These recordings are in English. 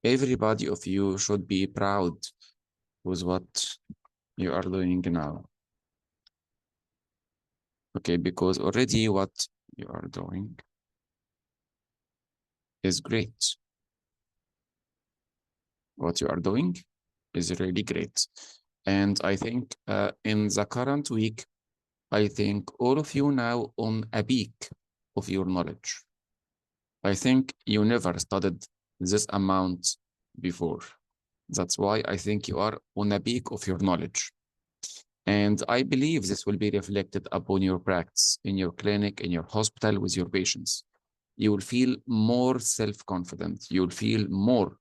Everybody of you should be proud with what you are doing now. Okay, because already what you are doing is great. What you are doing is really great. And I think in the current week, I think all of you now on a peak of your knowledge. I think you never studied this amount before. That's why I think you are on a peak of your knowledge. And I believe this will be reflected upon your practice in your clinic, in your hospital with your patients. You will feel more self-confident. You will feel more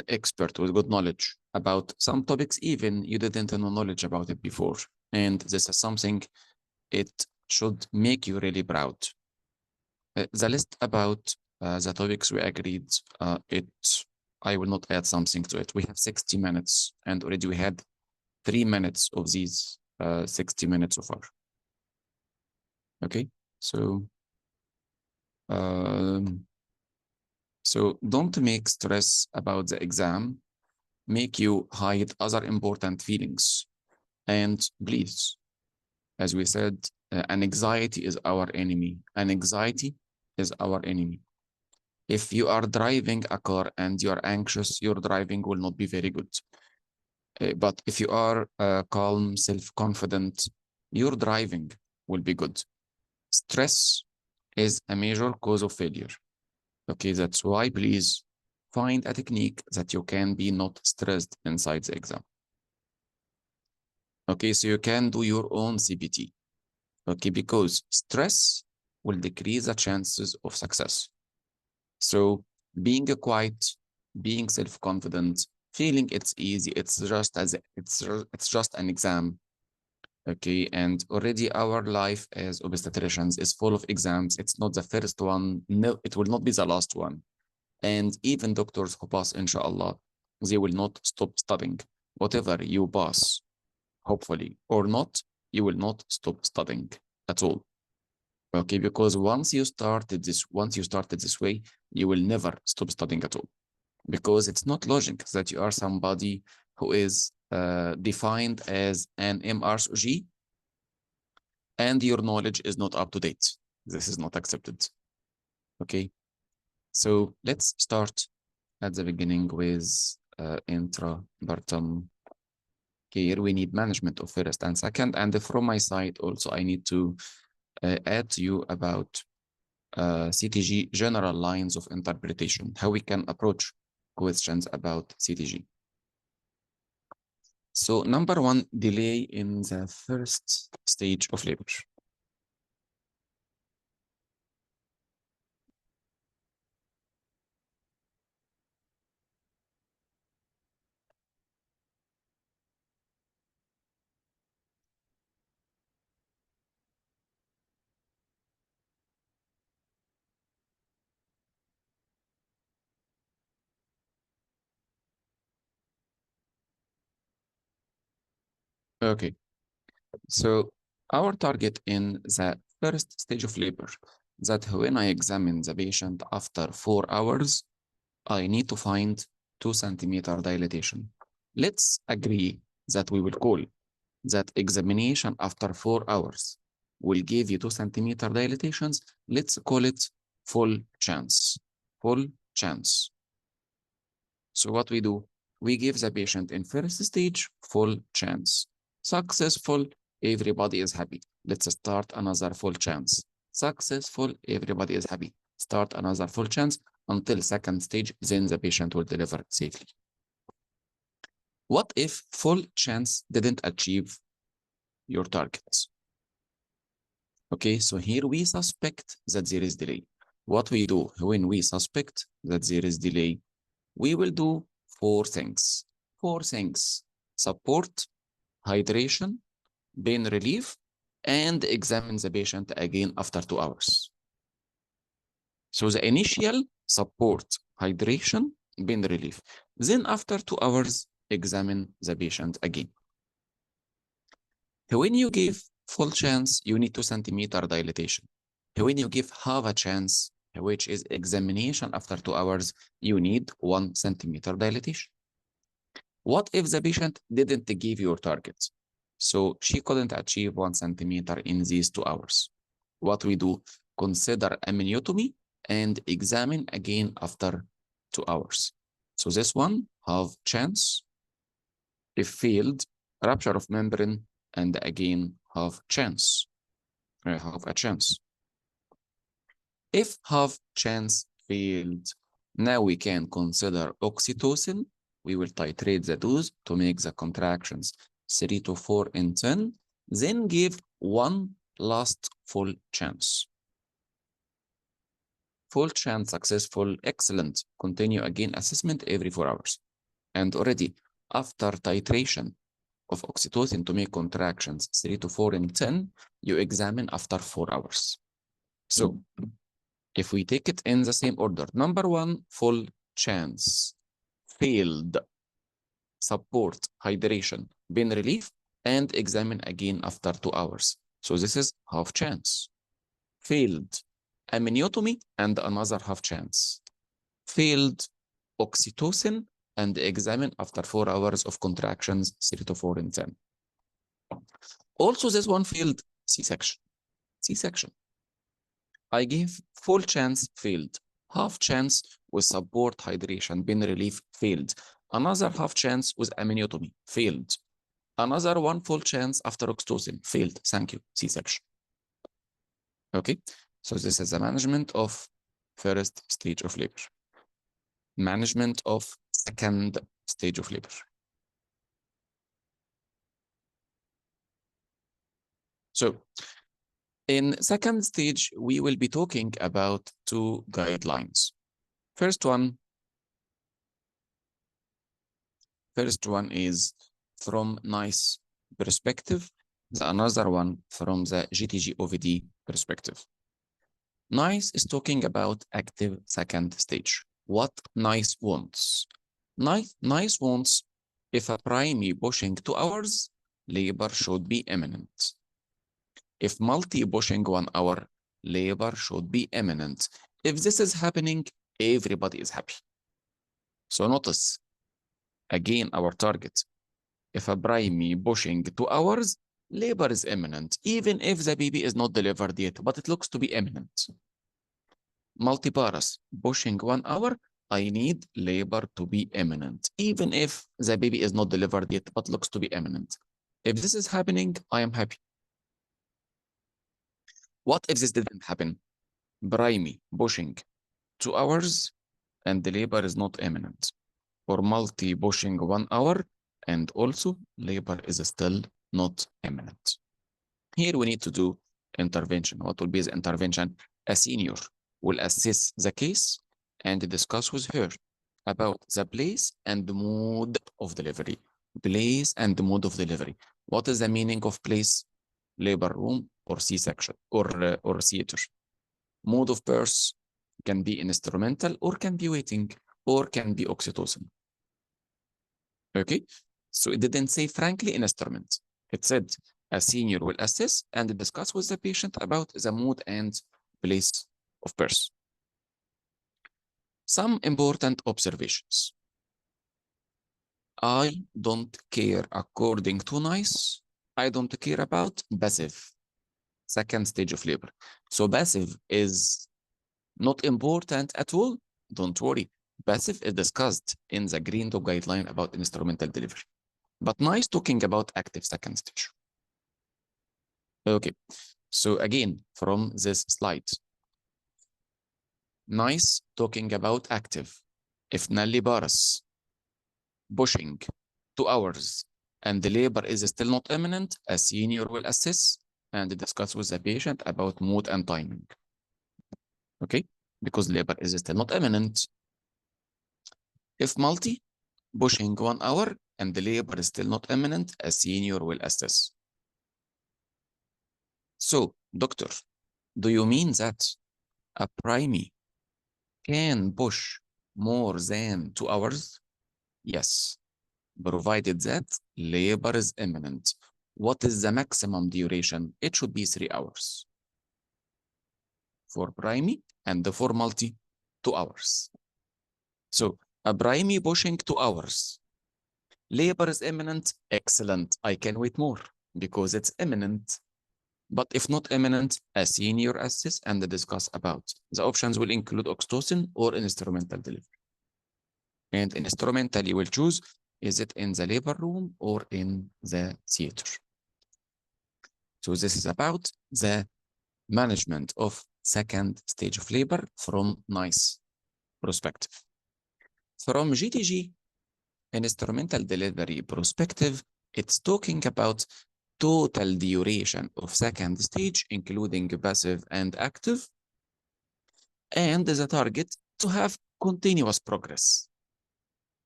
expert with good knowledge about some topics, even you didn't know knowledge about it before. And this is something it should make you really proud. The list about the topics we agreed, I will not add something to it. We have 60 minutes and already we had 3 minutes of these 60 minutes so far. Okay, so don't make stress about the exam make you hide other important feelings. And please, as we said, an anxiety is our enemy. An anxiety is our enemy. If you are driving a car and you are anxious, your driving will not be very good. But if you are calm, self-confident, your driving will be good. Stress is a major cause of failure. Okay, that's why please find a technique that you can be not stressed inside the exam. Okay, so you can do your own CBT. Okay, because stress will decrease the chances of success. So being quiet, being self-confident, feeling it's easy, it's just an exam. Okay, and already our life as obstetricians is full of exams. It's not the first one. No, it will not be the last one. And even doctors who pass, inshallah, they will not stop studying. Whatever you pass, hopefully, or not, you will not stop studying at all. Okay, because once you started this way, you will never stop studying at all. Because it's not logic that you are somebody who is defined as an MRCOG and your knowledge is not up to date. This is not accepted. Okay, so let's start at the beginning with intrapartum care. We need management of first and second. And from my side also, I need to add to you about CTG general lines of interpretation, how we can approach questions about CTG. So number one, delay in the first stage of labor. Okay, so our target in the first stage of labor, that when I examine the patient after 4 hours, I need to find 2 centimeter dilatation. Let's agree that we will call that examination after 4 hours will give you 2 centimeter dilatations. Let's call it full chance. Full chance. So what we do, we give the patient in first stage full chance. Successful, everybody is happy. Let's start another full chance. Successful, everybody is happy. Start another full chance until second stage, then the patient will deliver safely. What if full chance didn't achieve your targets? Okay, so here we suspect that there is delay. What we do when we suspect that there is delay, we will do 4 things. 4 things: support, hydration, pain relief, and examine the patient again after 2 hours. So the initial support, hydration, pain relief. Then after 2 hours, examine the patient again. When you give full chance, you need 2 centimeter dilatation. When you give half a chance, which is examination after 2 hours, you need 1 centimeter dilatation. What if the patient didn't give your target? So she couldn't achieve 1 centimeter in these 2 hours. What we do? Consider amniotomy and examine again after 2 hours. So this one have chance. If failed, rupture of membrane, and again have chance. Have a chance. If half chance failed, now we can consider oxytocin. We will titrate the dose to make the contractions 3 to 4 in 10, then give one last full chance. Full chance, successful, excellent. Continue again assessment every 4 hours. And already after titration of oxytocin to make contractions 3 to 4 in 10, you examine after 4 hours. So if we take it in the same order, number 1, full chance, failed, support, hydration, pain relief, and examine again after 2 hours. So this is half chance. Failed, amniotomy, and another half chance. Failed, oxytocin, and examine after 4 hours of contractions, 3 to 4 in 10. Also, this one failed, C-section. C-section. I gave full chance, failed. Half chance with support, hydration, pain relief, failed. Another half chance with amniotomy, failed. Another one full chance after oxytocin, failed. Thank you, C-section. Okay, so this is the management of first stage of labor. Management of second stage of labor. So, in second stage, we will be talking about 2 guidelines. First one is from NICE perspective, the another one from the GTG-OVD perspective. NICE is talking about active second stage. What NICE wants? NICE wants if a primary pushing 2 hours, labor should be imminent. If multi-pushing 1 hour, labor should be imminent. If this is happening, everybody is happy. So notice, again, our target. If a primary pushing 2 hours, labor is imminent, even if the baby is not delivered yet, but it looks to be imminent. Multiparous, pushing 1 hour, I need labor to be imminent, even if the baby is not delivered yet, but looks to be imminent. If this is happening, I am happy. What if this didn't happen? Primary pushing 2 hours and the labor is not imminent, or multi pushing 1 hour and also labor is still not imminent. Here we need to do intervention. What will be the intervention? A senior will assess the case and discuss with her about the place and the mode of delivery. Place and the mode of delivery. What is the meaning of place? Labor room or C-section or theater. Mode of birth can be instrumental or can be waiting or can be oxytocin. Okay, so it didn't say frankly instrument. It said a senior will assess and discuss with the patient about the mode and place of birth. Some important observations. I don't care according to NICE. I don't care about passive, second stage of labor. So passive is not important at all. Don't worry. Passive is discussed in the Green Dog guideline about instrumental delivery. But NICE talking about active second stage. Okay, so again, from this slide, NICE talking about active. If nulliparous, pushing 2 hours, and the labor is still not imminent, a senior will assess and discuss with the patient about mode and timing. Okay, because labor is still not imminent. If multi, pushing 1 hour, and the labor is still not imminent, a senior will assess. So, doctor, do you mean that a primary can push more than 2 hours? Yes, provided that labor is imminent. What is the maximum duration? It should be 3 hours. for primary and for multi 2 hours. So a primary pushing 2 hours. Labor is imminent. Excellent. I can wait more because it's imminent. But if not imminent, a senior assess and discuss about. The options will include oxytocin or instrumental delivery. And instrumental you will choose, is it in the labor room or in the theater? So this is about the management of second stage of labor from NICE perspective. From GTG, instrumental delivery perspective, it's talking about total duration of second stage, including passive and active, and the target to have continuous progress.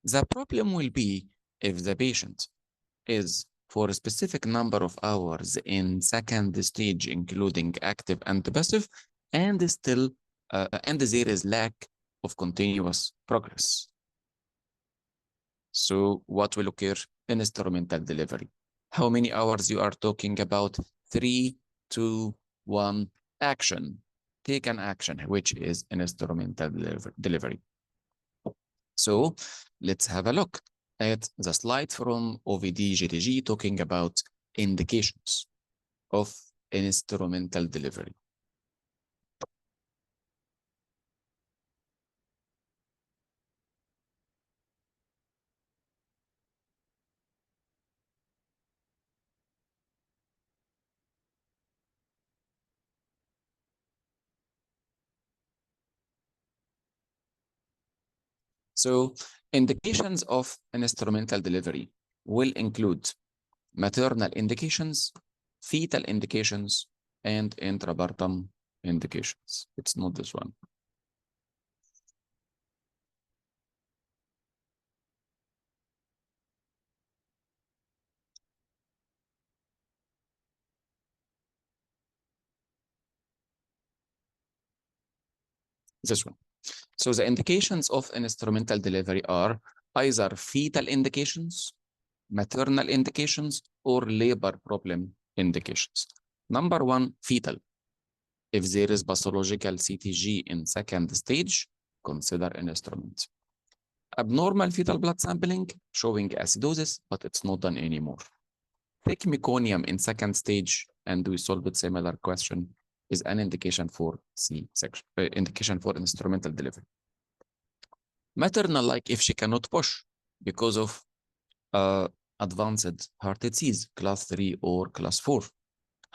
The problem will be if the patient is for a specific number of hours in second stage, including active and passive, and still, and there is lack of continuous progress. So what will occur? Instrumental delivery. How many hours you are talking about? 3, 2, 1, action. Take an action, which is instrumental delivery. So let's have a look at the slide from OVD GTG talking about indications of instrumental delivery. So indications of instrumental delivery will include maternal indications, fetal indications, and intrapartum indications. It's not this one. This one. So the indications of instrumental delivery are either fetal indications, maternal indications, or labor problem indications. Number one, fetal. If there is pathological CTG in second stage, consider an instrument. Abnormal fetal blood sampling showing acidosis, but it's not done anymore. Thick meconium in second stage, and we solved a similar question, is an indication for C-section, indication for instrumental delivery. Maternal, like if she cannot push because of advanced heart disease, class 3 or class 4.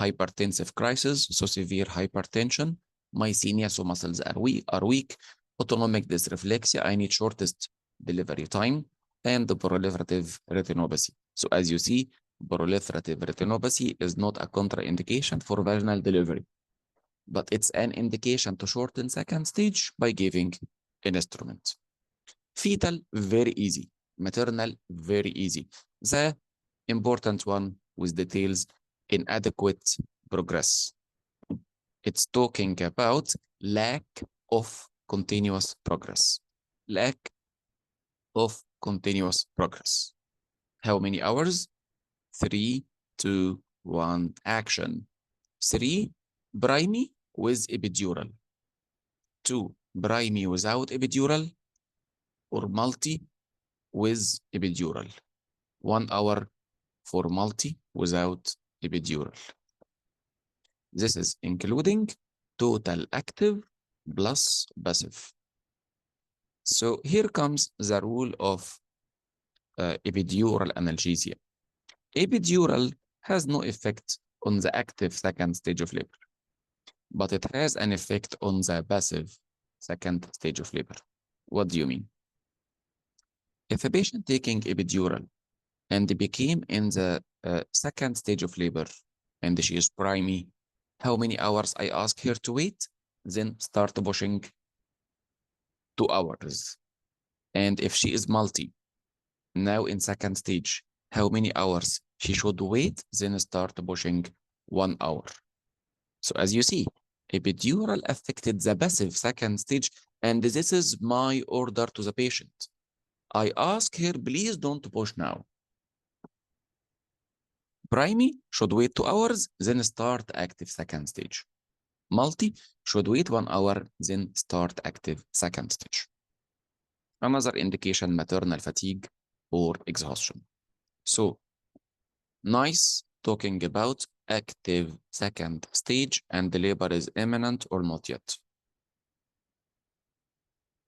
Hypertensive crisis, so severe hypertension, myasthenia, so muscles are weak, autonomic dysreflexia, I need shortest delivery time, and the proliferative retinopathy. So as you see, proliferative retinopathy is not a contraindication for vaginal delivery, but it's an indication to shorten second stage by giving an instrument. Fetal, very easy. Maternal, very easy. The important one with details, inadequate progress. It's talking about lack of continuous progress. Lack of continuous progress. How many hours? 3, 2, 1, action. 3, primary with epidural. 2, primary without epidural, or multi with epidural. 1 hour for multi without epidural. This is including total active plus passive. So here comes the rule of epidural analgesia. Epidural has no effect on the active second stage of labor, but it has an effect on the passive second stage of labor. What do you mean? If a patient taking epidural and became in the second stage of labor and she is primary, how many hours I ask her to wait? Then start pushing 2 hours. And if she is multi, now in second stage, how many hours she should wait? Then start pushing 1 hour. So as you see, epidural affected the passive second stage, and this is my order to the patient. I ask her, please don't push now. Primary should wait 2 hours, then start active second stage. Multi should wait 1 hour, then start active second stage. Another indication, maternal fatigue or exhaustion. So, nice talking about active second stage and the labor is imminent or not yet.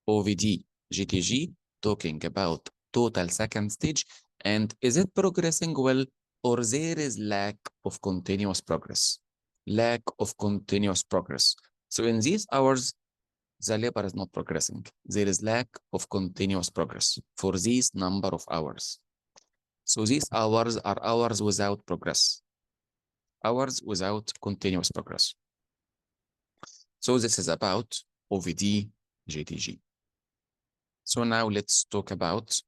OVD, GTG, talking about total second stage and is it progressing well or there is lack of continuous progress? Lack of continuous progress. So in these hours, the labor is not progressing. There is lack of continuous progress for these number of hours. So these hours are hours without progress, hours without continuous progress. So this is about OVD, GTG. So now let's talk about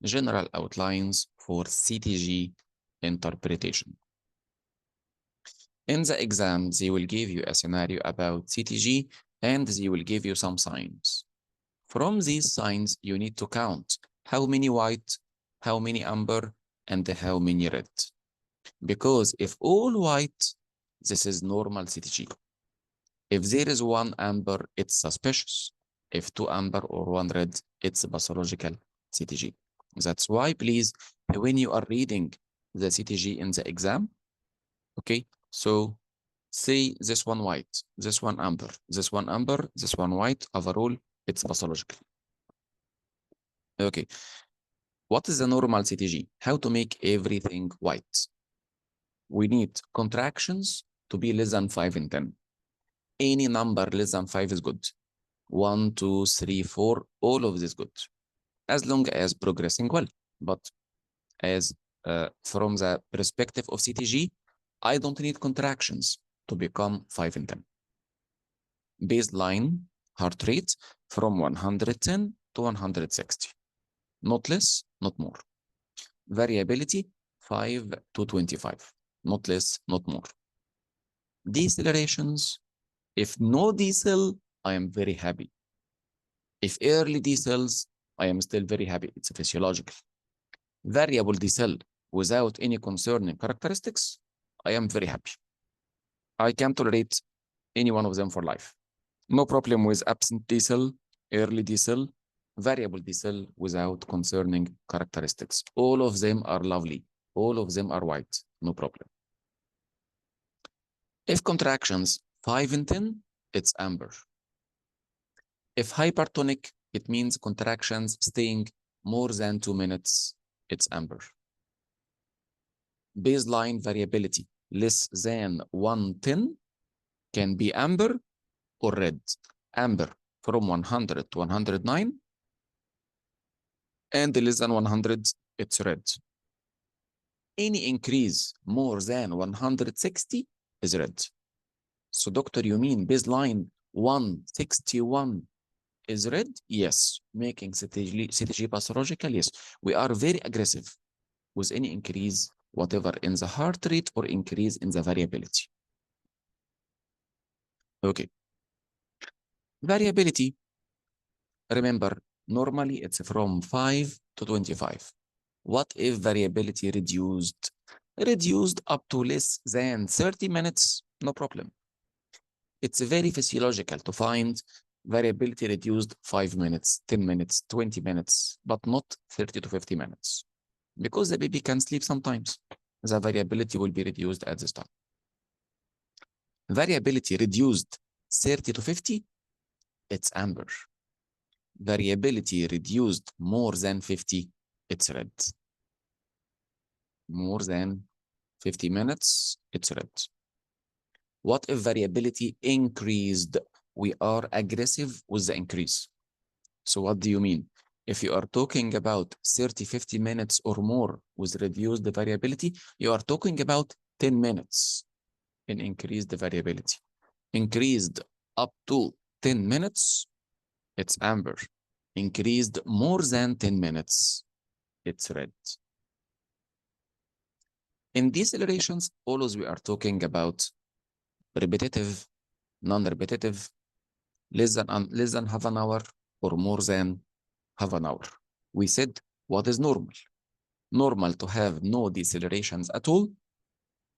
general outlines for CTG interpretation. In the exam, they will give you a scenario about CTG and they will give you some signs. From these signs, you need to count how many white, how many amber, and how many red. Because if all white, this is normal CTG. If there is one amber, it's suspicious. If two amber or one red, it's pathological CTG. That's why, please, when you are reading the CTG in the exam, okay, so say this one white, this one amber, this one amber, this one white, overall, it's pathological. Okay, what is the normal CTG? How to make everything white? We need contractions to be less than 5 in 10. Any number less than 5 is good. 1, 2, 3, 4, all of this good, as long as progressing well. But as from the perspective of CTG, I don't need contractions to become 5 in 10. Baseline heart rate from 110 to 160. Not less, not more. Variability 5 to 25. Not less, not more. Decelerations, if no decel, I am very happy. If early decels, I am still very happy. It's physiological. Variable decel without any concerning characteristics, I am very happy. I can tolerate any one of them for life. No problem with absent decel, early decel, variable decel without concerning characteristics. All of them are lovely. All of them are white. No problem. If contractions 5 in 10, it's amber. If hypertonic, it means contractions staying more than 2 minutes, it's amber. Baseline variability less than 110 can be amber or red. Amber from 100 to 109 and less than 100, it's red. Any increase more than 160 is red. So doctor, you mean baseline 161 is red? Yes. Making CTG pathological? Yes. We are very aggressive with any increase, whatever in the heart rate or increase in the variability. Okay. Variability, remember, normally it's from 5 to 25. What if variability reduced? Reduced up to less than 30 minutes? No problem. It's very physiological to find variability reduced 5 minutes, 10 minutes, 20 minutes, but not 30 to 50 minutes. Because the baby can sleep sometimes, the variability will be reduced at this time. Variability reduced 30 to 50, it's amber. Variability reduced more than 50, it's red. More than 50 minutes, it's red. What if variability increased? We are aggressive with the increase. So what do you mean? If you are talking about 30, 50 minutes or more with reduced variability, you are talking about 10 minutes in increased variability. Increased up to 10 minutes, it's amber. Increased more than 10 minutes, it's red. In decelerations, always we are talking about repetitive, non-repetitive, less than half an hour or more than half an hour. We said, what is normal? Normal to have no decelerations at all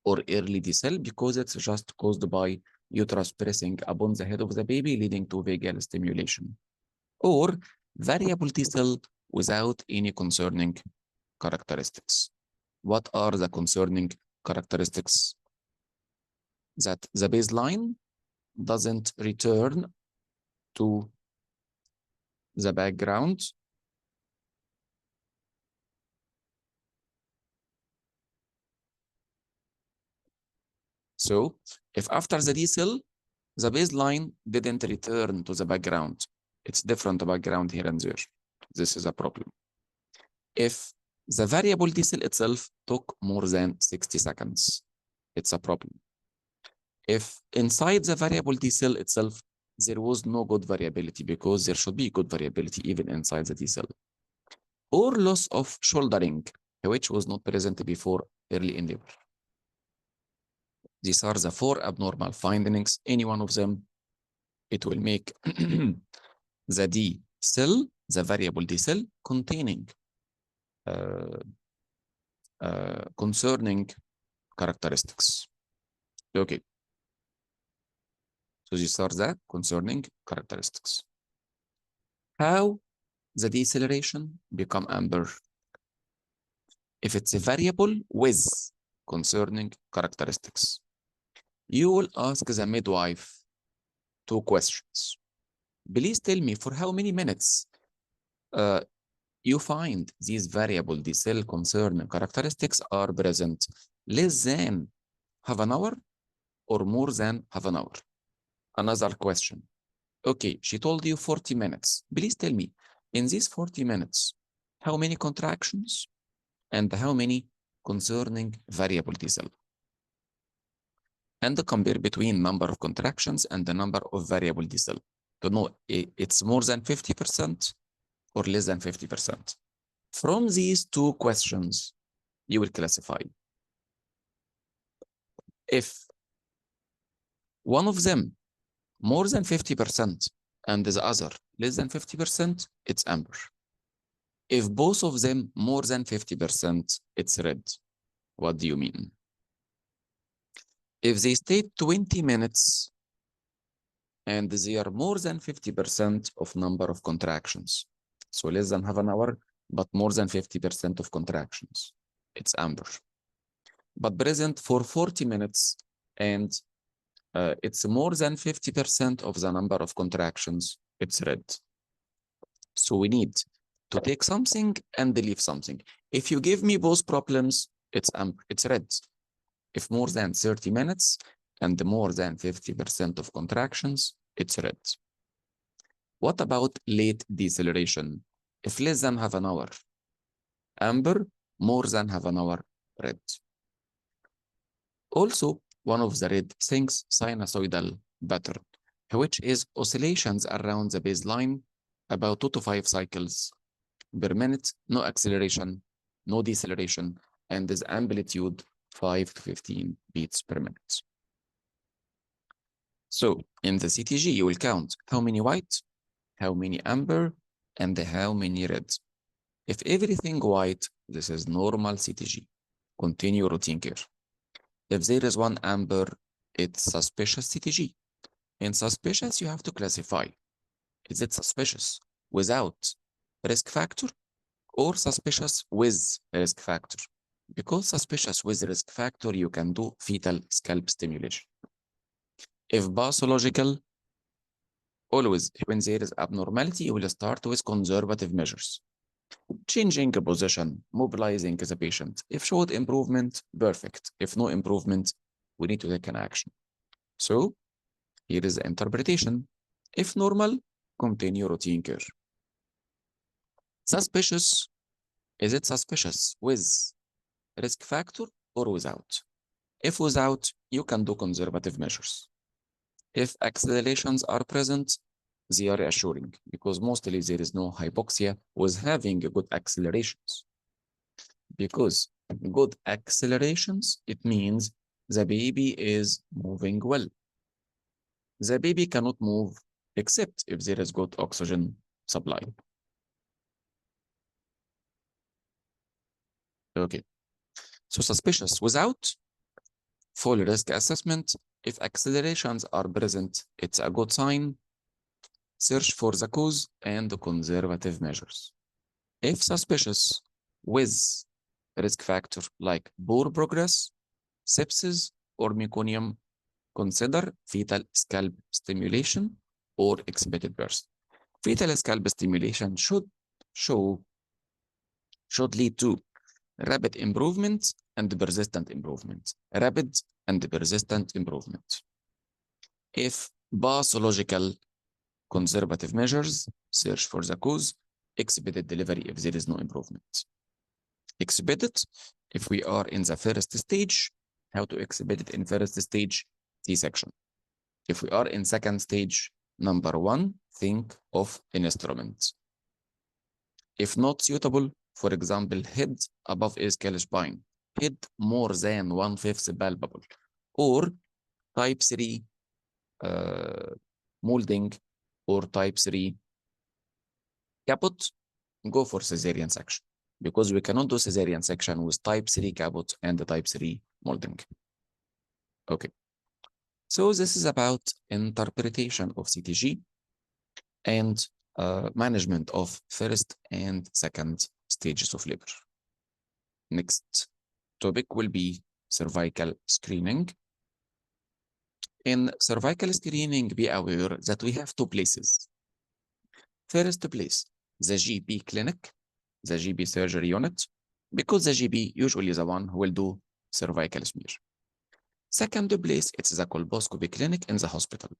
or early decel because it's just caused by uterus pressing upon the head of the baby, leading to vagal stimulation. Or variable T cell without any concerning characteristics. What are the concerning characteristics? That the baseline doesn't return to the background. So if after the D cell, the baseline didn't return to the background, it's different background here and there, this is a problem. If the variable D cell itself took more than 60 seconds, it's a problem. If inside the variable T cell itself, there was no good variability, because there should be good variability even inside the T cell. Or loss of shouldering, which was not present before early in labor. These are the 4 abnormal findings. Any one of them, it will make the D cell, the variable D cell, containing concerning characteristics. Okay. So these are the concerning characteristics. How the deceleration become amber? If it's a variable with concerning characteristics, you will ask the midwife 2 questions. Please tell me for how many minutes you find these variable D cell concerning characteristics are present, less than half an hour or more than half an hour. Another question. Okay, she told you 40 minutes. Please tell me, in these 40 minutes, how many contractions and how many concerning variable T cell? And compare between number of contractions and the number of variable T cell to know it's more than 50% or less than 50%. From these 2 questions, you will classify. If one of them more than 50% and the other less than 50%, it's amber. If both of them more than 50%, it's red. What do you mean? If they stay 20 minutes and they are more than 50% of number of contractions, so less than half an hour, but more than 50% of contractions, it's amber. But present for 40 minutes and it's more than 50% of the number of contractions, it's red. So we need to take something and leave something. If you give me both problems, it's red. If more than 30 minutes and more than 50% of contractions, it's red. What about late deceleration? If less than half an hour, amber, more than half an hour, red. Also, one of the red things, sinusoidal pattern, which is oscillations around the baseline, about 2 to 5 cycles per minute, no acceleration, no deceleration, and this amplitude 5 to 15 beats per minute. So in the CTG, you will count how many white, how many amber, and how many red. If everything white, this is normal CTG. Continue routine care. If there is one amber, it's suspicious CTG. In suspicious, you have to classify. Is it suspicious without risk factor or suspicious with risk factor? Because suspicious with risk factor, you can do fetal scalp stimulation. If pathological, always when there is abnormality, you will start with conservative measures. Changing a position, mobilizing the patient. If showed improvement, perfect. If no improvement, we need to take an action. So here is the interpretation. If normal, continue routine care. Suspicious, is it suspicious with risk factor or without? If without, you can do conservative measures. If accelerations are present, they are reassuring because mostly there is no hypoxia with having good accelerations. Because good accelerations, it means the baby is moving well. The baby cannot move except if there is good oxygen supply. Okay, so suspicious without full risk assessment. If accelerations are present, it's a good sign. Search for the cause and the conservative measures. If suspicious, with risk factor like poor progress, sepsis, or meconium, consider fetal scalp stimulation or expected birth. Fetal scalp stimulation should lead to rapid improvement and persistent improvement. Rapid and persistent improvement. If pathological conservative measures, search for the cause. Expected delivery if there is no improvement. Expected if we are in the first stage. How to expect it in first stage? C-section. If we are in second stage, number one, think of instrument. If not suitable, for example, head above ischial spine, head more than 1/5 palpable, or type 3 molding, or type 3 caput, go for cesarean section, because we cannot do cesarean section with type 3 caput and the type 3 molding. Okay. So this is about interpretation of CTG and management of first and second stages of labor. Next topic will be cervical screening. In cervical screening, be aware that we have two places. First place, the GP clinic, the GP surgery unit, because the GP usually is the one who will do cervical smear. Second place, it's the colposcopy clinic in the hospital.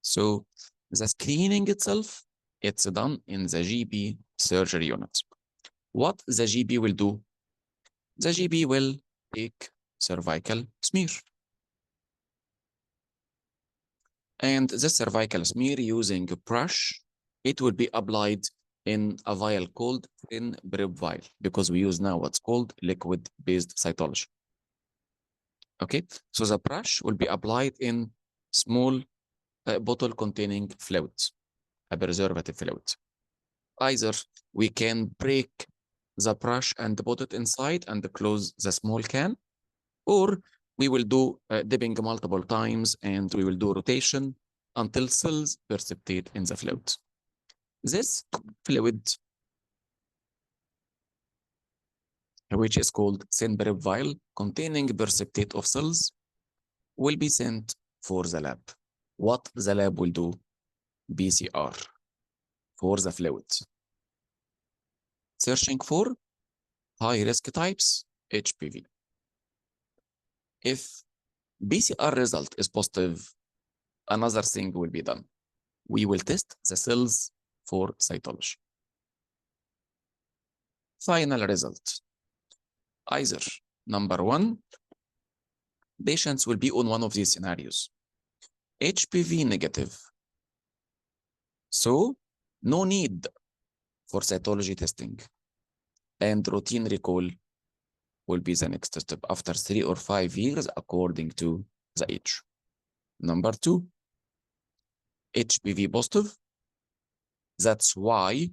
So the screening itself, it's done in the GP surgery unit. What the GP will do? The GP will take cervical smear. And the cervical smear using a brush, it will be applied in a vial called thin prep vial, because we use now what's called liquid-based cytology. Okay, so the brush will be applied in small bottle containing fluids, a preservative fluid. Either we can break the brush and put it inside and close the small can, or we will do dipping multiple times and we will do rotation until cells precipitate in the fluid. This fluid, which is called thin prep vial, containing precipitate of cells, will be sent for the lab. What the lab will do? PCR for the fluid. Searching for high-risk types, HPV. If PCR result is positive, another thing will be done. We will test the cells for cytology. Final result. Either number one, patients will be on one of these scenarios. HPV negative. So no need for cytology testing. And routine recall will be the next step after 3 or 5 years according to the age. Number two, HPV positive. That's why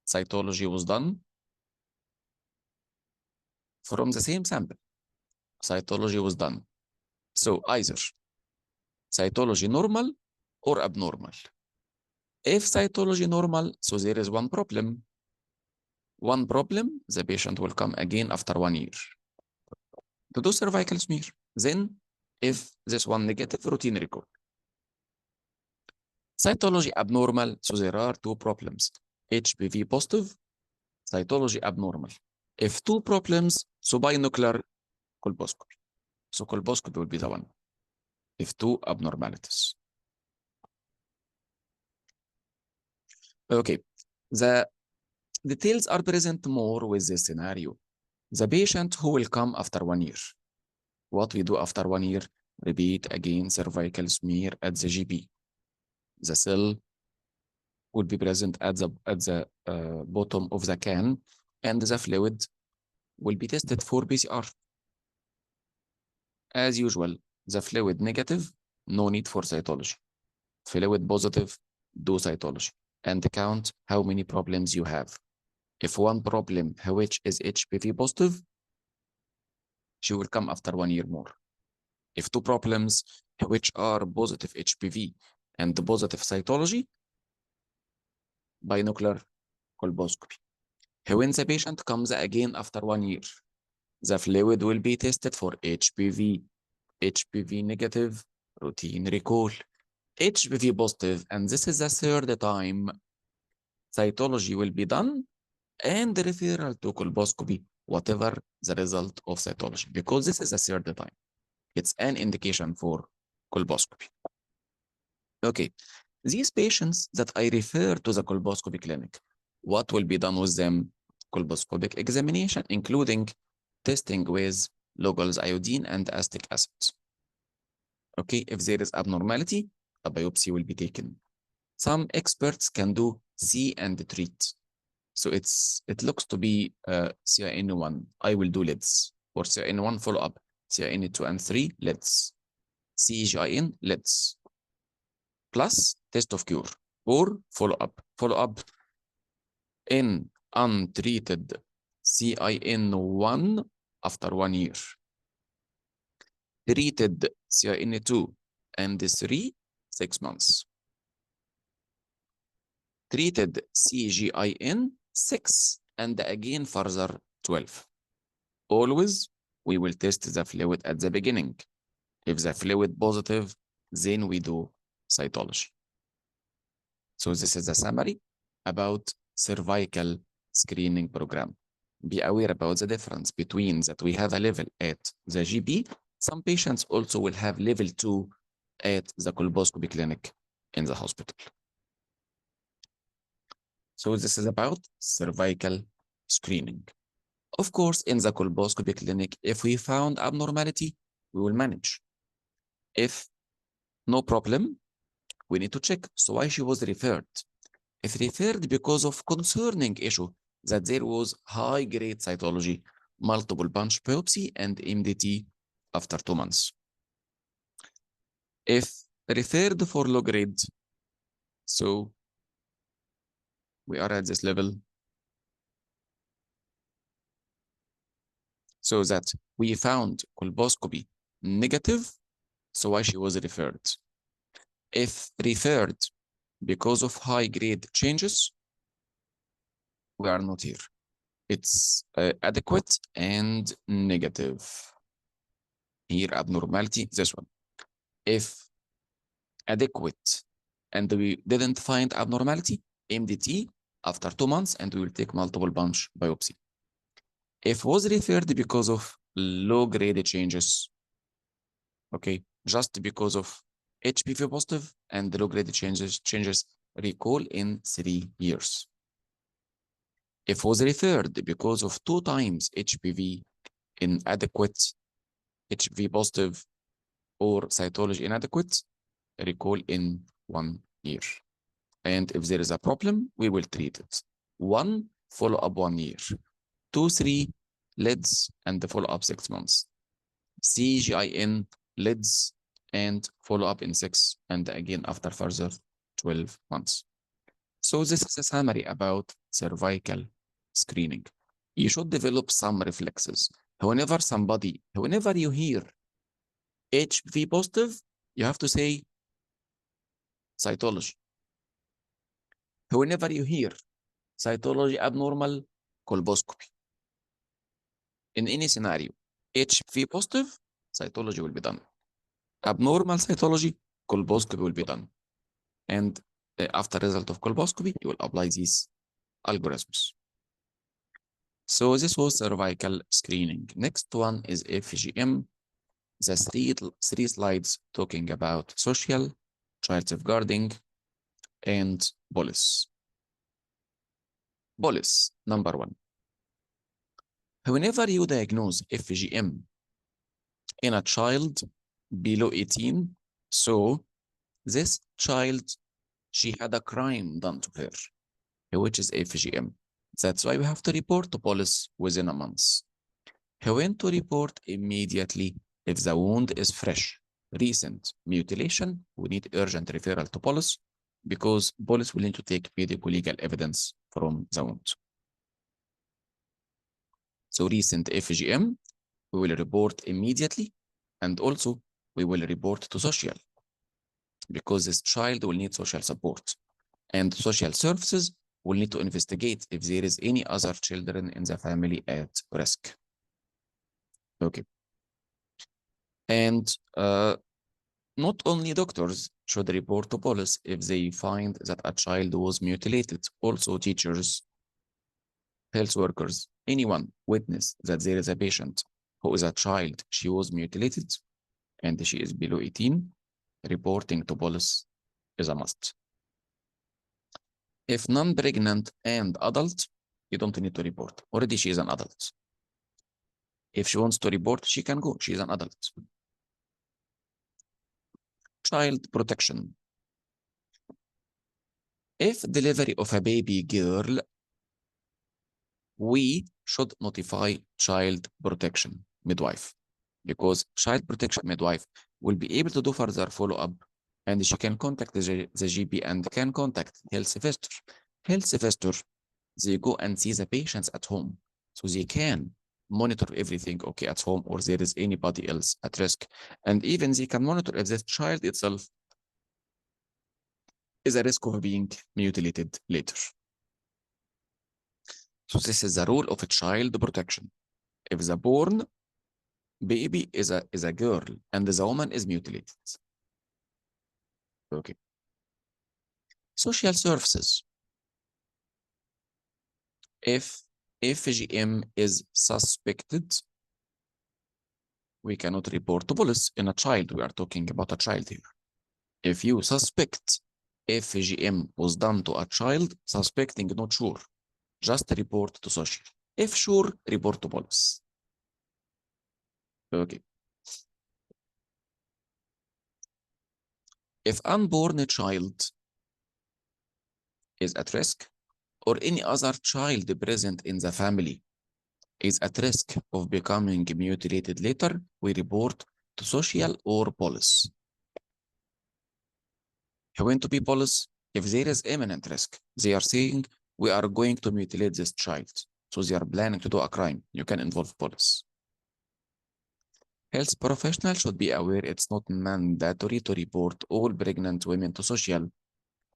cytology was done from the same sample. Cytology was done. So either cytology normal or abnormal. If cytology normal, so there is one problem. One problem, the patient will come again after 1 year to do cervical smear. Then, if this one negative, routine recall. Cytology abnormal, so there are two problems. HPV positive, cytology abnormal. If two problems, so binocular colposcopy. So colposcopy will be the one. If two abnormalities. Okay, the details are present more with this scenario. The patient who will come after 1 year. What we do after 1 year? Repeat again cervical smear at the GP. The cell would be present at the bottom of the can, and the fluid will be tested for PCR. As usual, the fluid negative, no need for cytology. Fluid positive, do cytology, and count how many problems you have. If one problem, which is HPV positive, she will come after 1 year more. If two problems which are positive HPV and positive cytology, binocular colposcopy. When the patient comes again after 1 year, the fluid will be tested for HPV, HPV negative, routine recall, HPV positive, and this is the third time cytology will be done and the referral to colposcopy, whatever the result of cytology, because this is the third time. It's an indication for colposcopy. Okay, these patients that I refer to the colposcopy clinic, what will be done with them? Colposcopic examination, including testing with Lugol's iodine and acetic acid. Okay, if there is abnormality, a biopsy will be taken. Some experts can do see and treat. So it looks to be CIN1. I will do LIDS or CIN1 follow-up. CIN2 and 3, LIDS. CGIN, LIDS. Plus test of cure or follow-up. Follow-up in untreated CIN1 after 1 year. Treated CIN2 and 3, 6 months. Treated CGIN 6 and again further 12. Always, we will test the fluid at the beginning. If the fluid positive, then we do cytology. So this is a summary about cervical screening program. Be aware about the difference between that we have a level at the GP. Some patients also will have level 2 at the colposcopy clinic in the hospital. So this is about cervical screening. Of course, in the colposcopy clinic, if we found abnormality, we will manage. If no problem, we need to check. So why she was referred? If referred because of concerning issue that there was high-grade cytology, multiple bunch biopsy, and MDT after 2 months. If referred for low grade, so we are at this level, so that we found colposcopy negative, so why she was referred. If referred because of high-grade changes, we are not here. It's adequate and negative. Here, abnormality, this one. If adequate and we didn't find abnormality, MDT after 2 months, and we will take multiple bunch biopsy. If was referred because of low-grade changes, okay, just because of HPV positive and low-grade changes recall in 3 years. If was referred because of 2 times HPV inadequate, HPV positive, or cytology inadequate, recall in 1 year. And if there is a problem, we will treat it. 1, follow up 1 year. 2, 3, LIDS, and the follow up 6 months. CGIN, LIDS, and follow up in 6, and again after further 12 months. So this is a summary about cervical screening. You should develop some reflexes. Whenever you hear HPV positive, you have to say cytology. Whenever you hear cytology abnormal, colposcopy. In any scenario, HPV positive, cytology will be done. Abnormal cytology, colposcopy will be done. And after result of colposcopy, you will apply these algorithms. So this was cervical screening. Next one is FGM. The three slides talking about social, child safeguarding, and bolus. Bolus, number 1. Whenever you diagnose FGM in a child below 18, so this child, she had a crime done to her, which is FGM. That's why we have to report to police within a month. When to report immediately if the wound is fresh, recent mutilation, we need urgent referral to police because police will need to take medico-legal evidence from the wound. So recent FGM, we will report immediately, and also we will report to social because this child will need social support. And social services will need to investigate if there is any other children in the family at risk. Okay. And not only doctors should report to police if they find that a child was mutilated. Also teachers, health workers, anyone witness that there is a patient who is a child, she was mutilated, and she is below 18, reporting to police is a must. If non-pregnant and adult, you don't need to report. Already she is an adult. If she wants to report, she can go. She is an adult. Child protection. If delivery of a baby girl, we should notify child protection midwife, because child protection midwife will be able to do further follow-up, and she can contact the GP and can contact health visitor. Health visitor, they go and see the patients at home, so they can monitor everything okay at home, or there is anybody else at risk, and even they can monitor if this child itself is a risk of being mutilated later. So this is the role of a child protection. If the born baby is a girl and the woman is mutilated. Okay. Social services. If FGM is suspected, we cannot report to police in a child. We are talking about a child here. If you suspect FGM was done to a child, suspecting, not sure, just report to social. If sure, report to police. Okay. If unborn child is at risk, or any other child present in the family is at risk of becoming mutilated later, we report to social or police. When to be police? If there is imminent risk, they are saying we are going to mutilate this child, so they are planning to do a crime, you can involve police. Health professionals should be aware it's not mandatory to report all pregnant women to social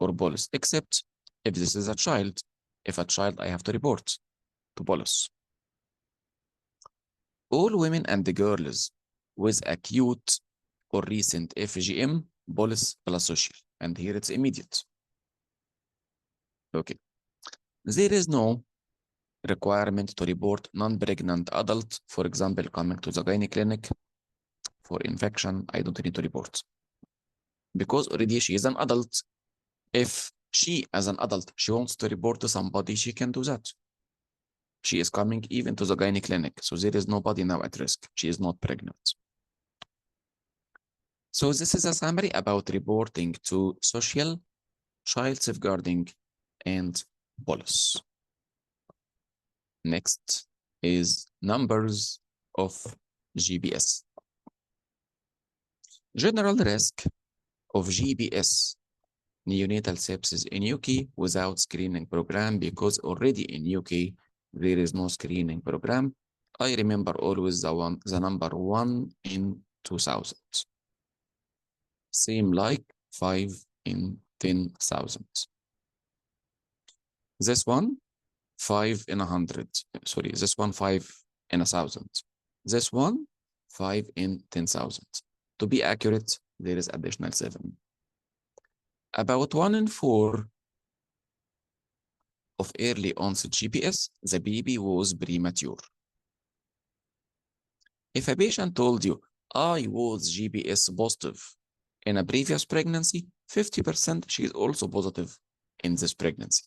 or police, except if this is a child. If a child, I have to report to police. All women and the girls with acute or recent FGM, police plus social. And here it's immediate. Okay. There is no requirement to report non-pregnant adult, for example, coming to the gynae clinic for infection. I don't need to report because already she is an adult. If she, as an adult, she wants to report to somebody, she can do that. She is coming even to the gynae clinic, so there is nobody now at risk. She is not pregnant. So this is a summary about reporting to social, child safeguarding, and police. Next is numbers of GBS. General risk of GBS, neonatal sepsis in UK without screening program, because already in UK there is no screening program. I remember always the number 1 in 2000. Same like 5 in 10,000. This one, 5 in 100. Sorry, this one, 5 in 1,000. This one, 5 in 10,000. To be accurate, there is additional 7. About 1 in 4 of early onset GBS, the baby was premature. If a patient told you, I was GBS positive in a previous pregnancy, 50% she is also positive in this pregnancy.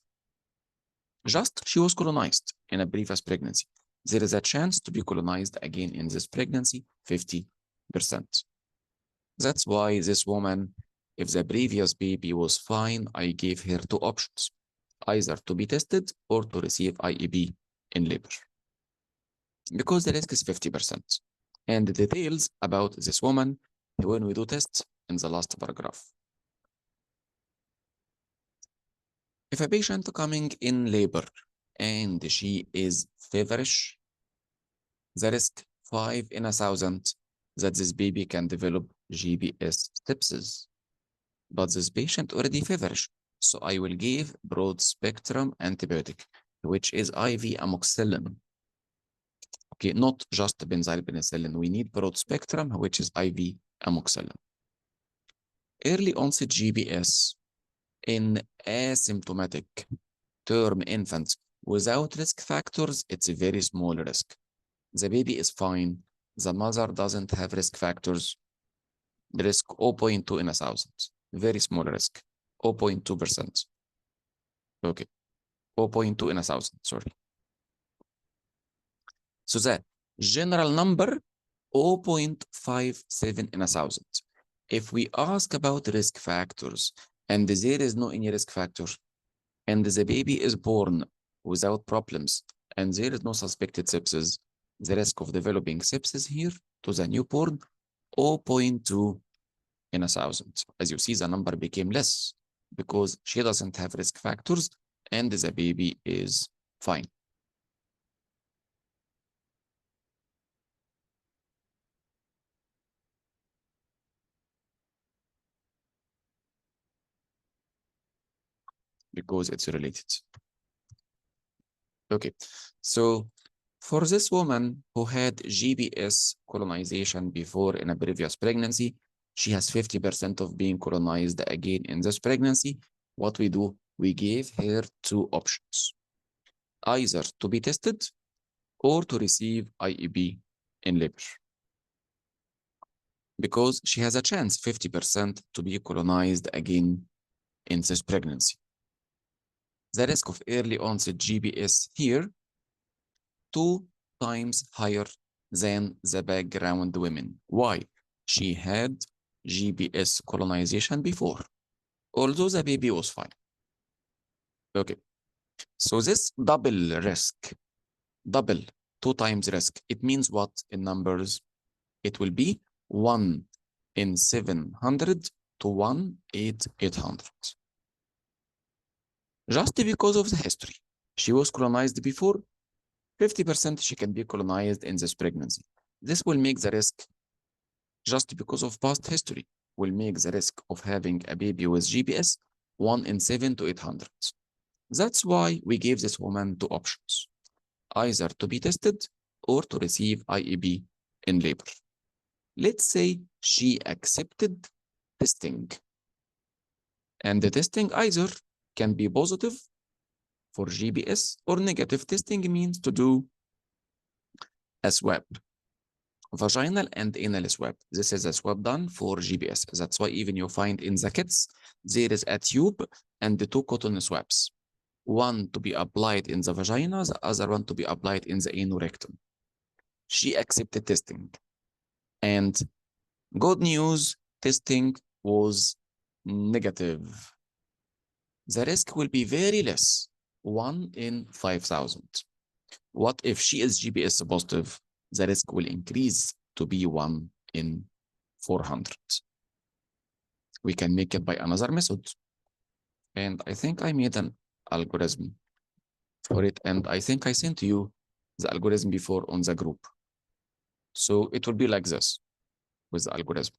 Just she was colonized in a previous pregnancy. There is a chance to be colonized again in this pregnancy, 50%. That's why this woman, if the previous baby was fine, I gave her 2 options, either to be tested or to receive IEP in labor, because the risk is 50%. And the details about this woman when we do tests in the last paragraph. If a patient coming in labor and she is feverish, the risk 5 in 1,000 that this baby can develop GBS sepsis. But this patient already feverish, so I will give broad spectrum antibiotic, which is IV amoxicillin. Okay, not just benzyl penicillin. We need broad spectrum, which is IV amoxicillin. Early onset GBS in asymptomatic term infants without risk factors, it's a very small risk. The baby is fine. The mother doesn't have risk factors. The risk 0.2 in 1,000. Very small risk, 0.2%. Okay, 0.2 in 1,000, sorry. So the general number, 0.57 in 1,000. If we ask about risk factors and there is no any risk factor and the baby is born without problems and there is no suspected sepsis, the risk of developing sepsis here to the newborn, 0.2 in 1,000. As you see, the number became less because she doesn't have risk factors and the baby is fine. Because it's related. Okay, so for this woman who had GBS colonization before in a previous pregnancy, she has 50% of being colonized again in this pregnancy. What we do, we gave her two options, either to be tested or to receive IEB in labor. Because she has a chance, 50% to be colonized again in this pregnancy. The risk of early onset GBS here 2 times higher than the background women. Why? She had GBS colonization before, although the baby was fine. Okay, so this double risk, double, 2 times risk, it means what in numbers? It will be 1 in 700 to 1 in 800. Just because of the history. She was colonized before, 50% she can be colonized in this pregnancy. This will make the risk, just because of past history, will make the risk of having a baby with GBS 1 in 7 to 800. That's why we gave this woman 2 options, either to be tested or to receive IEB in labor. Let's say she accepted testing. And the testing either can be positive for GBS or negative. Testing means to do a swab, vaginal and anal swab. This is a swab done for GBS. That's why even you find in the kits, there is a tube and the 2 cotton swabs. One to be applied in the vagina, the other one to be applied in the anorectum. She accepted testing. And good news, testing was negative. The risk will be very less, 1 in 5,000. What if she is GBS positive? The risk will increase to be 1 in 400. We can make it by another method. And I think I made an algorithm for it. And I think I sent you the algorithm before on the group. So it will be like this with the algorithm.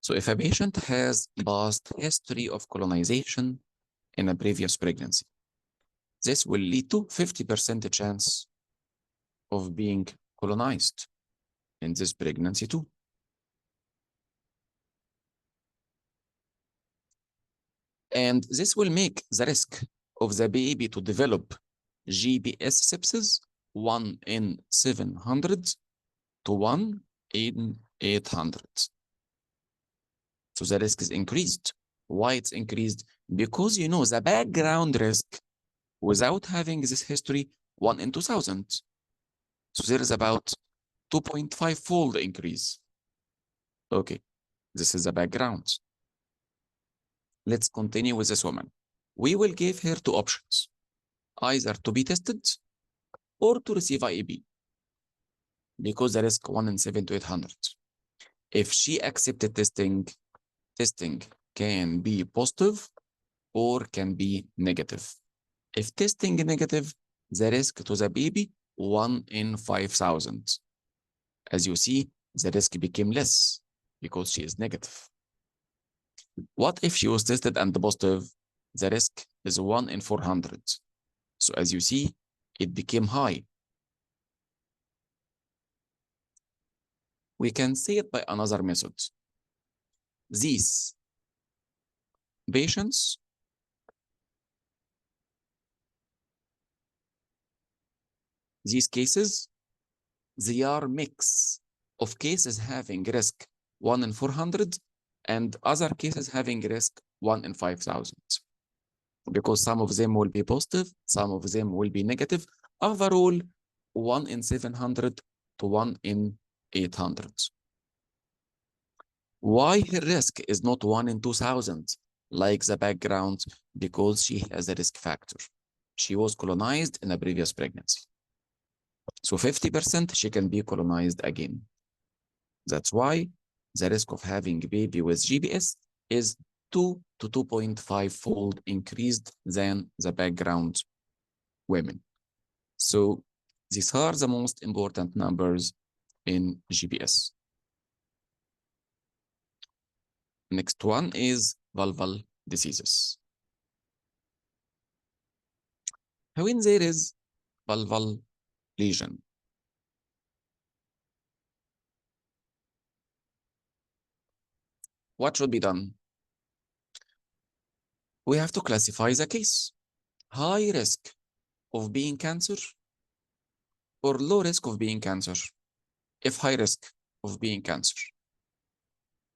So if a patient has past history of colonization in a previous pregnancy, this will lead to 50% chance of being colonized in this pregnancy too. And this will make the risk of the baby to develop GBS sepsis 1 in 700 to 1 in 800. So the risk is increased. Why it's increased? Because you know the background risk without having this history 1 in 2,000. So there is about 2.5-fold increase. Okay, this is the background. Let's continue with this woman. We will give her 2 options, either to be tested or to receive IEB, because the risk 1 in 7 to 800. If she accepted testing can be positive or can be negative. If testing negative, the risk to the baby 1 in 5,000. As you see, the risk became less because she is negative. What if she was tested and positive? The risk is 1 in 400. So as you see, it became high. We can say it by another method. These patients these cases, they are mix of cases having risk 1 in 400 and other cases having risk 1 in 5,000. Because some of them will be positive, some of them will be negative. Overall, 1 in 700 to 1 in 800. Why her risk is not 1 in 2,000 like the background? Because she has a risk factor. She was colonized in a previous pregnancy. So 50% she can be colonized again. That's why the risk of having a baby with GBS is 2 to 2.5-fold increased than the background women. So these are the most important numbers in GBS. Next one is vulval diseases. When there is vulval lesion, what should be done? We have to classify the case. High risk of being cancer or low risk of being cancer. If high risk of being cancer,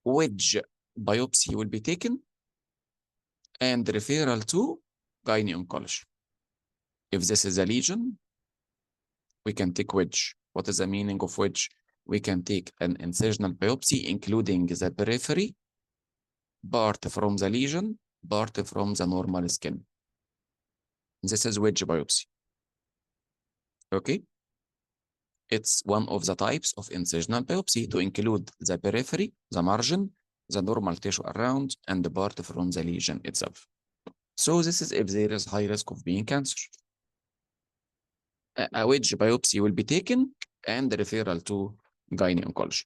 which biopsy will be taken and referral to gynae-oncology. If this is a lesion, we can take wedge. What is the meaning of wedge? We can take an incisional biopsy, including the periphery, part from the lesion, part from the normal skin. This is wedge biopsy. Okay? It's one of the types of incisional biopsy to include the periphery, the margin, the normal tissue around, and the part from the lesion itself. So this is if there is high risk of being cancer. A wedge biopsy will be taken and the referral to gynae-oncology.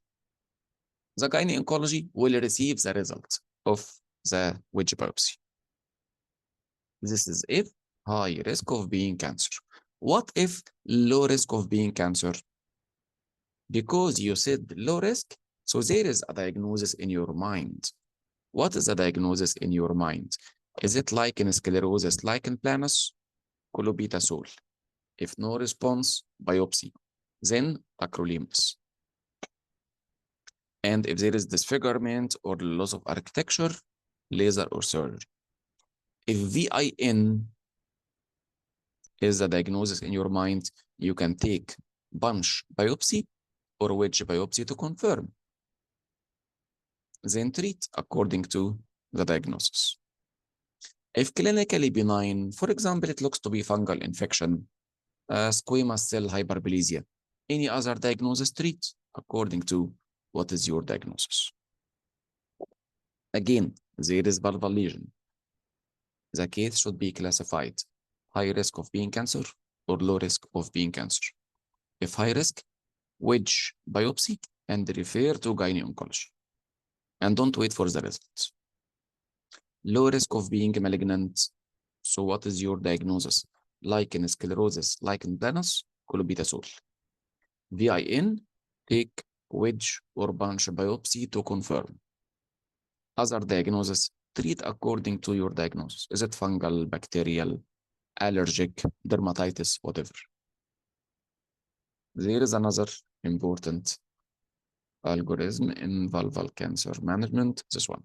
The gynae-oncology will receive the result of the wedge biopsy. This is if high risk of being cancer. What if low risk of being cancer? Because you said low risk, so there is a diagnosis in your mind. What is the diagnosis in your mind? Is it lichen sclerosis, lichen planus, colobetasol? If no response, biopsy, then tacrolimus. And if there is disfigurement or loss of architecture, laser or surgery. If VIN is the diagnosis in your mind, you can take bunch biopsy or wedge biopsy to confirm. Then treat according to the diagnosis. If clinically benign, for example, it looks to be fungal infection, squamous cell hyperplasia, any other diagnosis, treat according to what is your diagnosis. Again, there is vulval lesion. The case should be classified high risk of being cancer or low risk of being cancer. If high risk, wedge biopsy and refer to gynae-oncology. And don't wait for the results. Low risk of being malignant. So what is your diagnosis? Lichen sclerosis, lichen planus, colobetasol. VIN, take wedge or bunch biopsy to confirm. Other diagnosis, treat according to your diagnosis. Is it fungal, bacterial, allergic, dermatitis, whatever. There is another important algorithm in vulval cancer management, this one.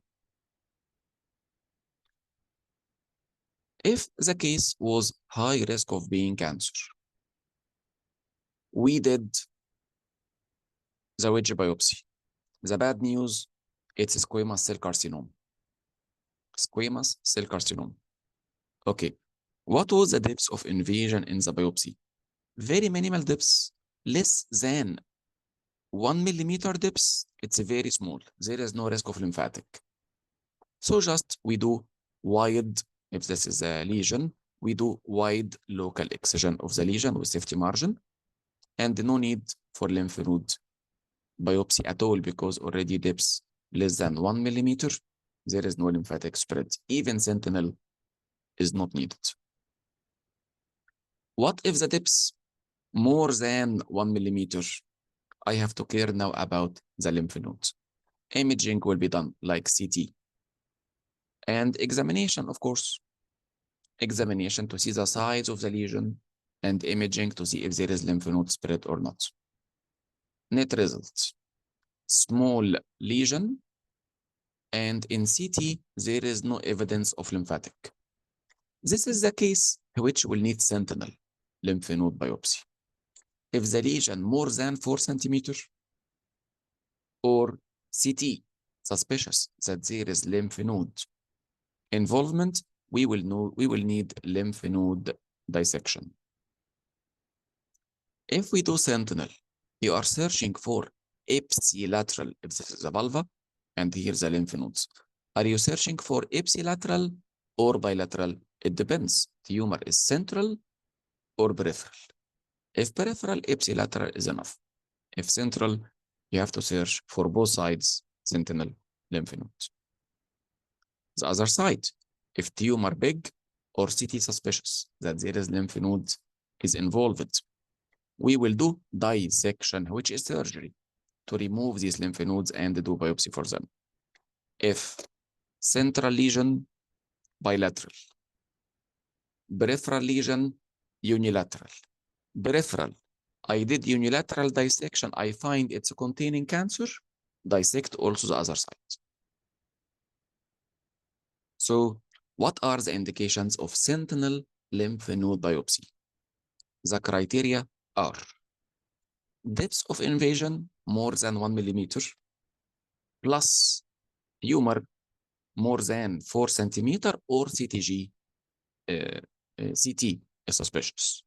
If the case was high risk of being cancer, we did the wedge biopsy. The bad news, it's squamous cell carcinoma. Squamous cell carcinoma. Okay. What was the depth of invasion in the biopsy? Very minimal depths, less than 1 millimeter depths. It's very small. There is no risk of lymphatic. So just we do wide, if this is a lesion, we do wide local excision of the lesion with safety margin and no need for lymph node biopsy at all because already depths less than 1 millimeter, there is no lymphatic spread. Even sentinel is not needed. What if the depths more than 1 millimeter? I have to care now about the lymph nodes. Imaging will be done like CT. And examination, of course. Examination to see the size of the lesion and imaging to see if there is lymph node spread or not. Net results. Small lesion, and in CT, there is no evidence of lymphatic. This is the case which will need sentinel lymph node biopsy. If the lesion more than 4 centimeters or CT suspicious that there is lymph node involvement, we will need lymph node dissection. If we do sentinel, you are searching for ipsilateral, if this is a vulva, and here's the lymph nodes. Are you searching for ipsilateral or bilateral? It depends. Tumor is central or peripheral. If peripheral, ipsilateral is enough. If central, you have to search for both sides, sentinel lymph nodes. The other side, if tumor big or CT suspicious that there is lymph nodes is involved, we will do dissection, which is surgery, to remove these lymph nodes and do biopsy for them. If central lesion, bilateral. Peripheral lesion, unilateral. Peripheral, I did unilateral dissection, I find it's containing cancer, dissect also the other side. So what are the indications of sentinel lymph node biopsy? The criteria are depth of invasion more than 1 millimeter, plus tumor more than 4 centimeter, or CTG, CT is suspicious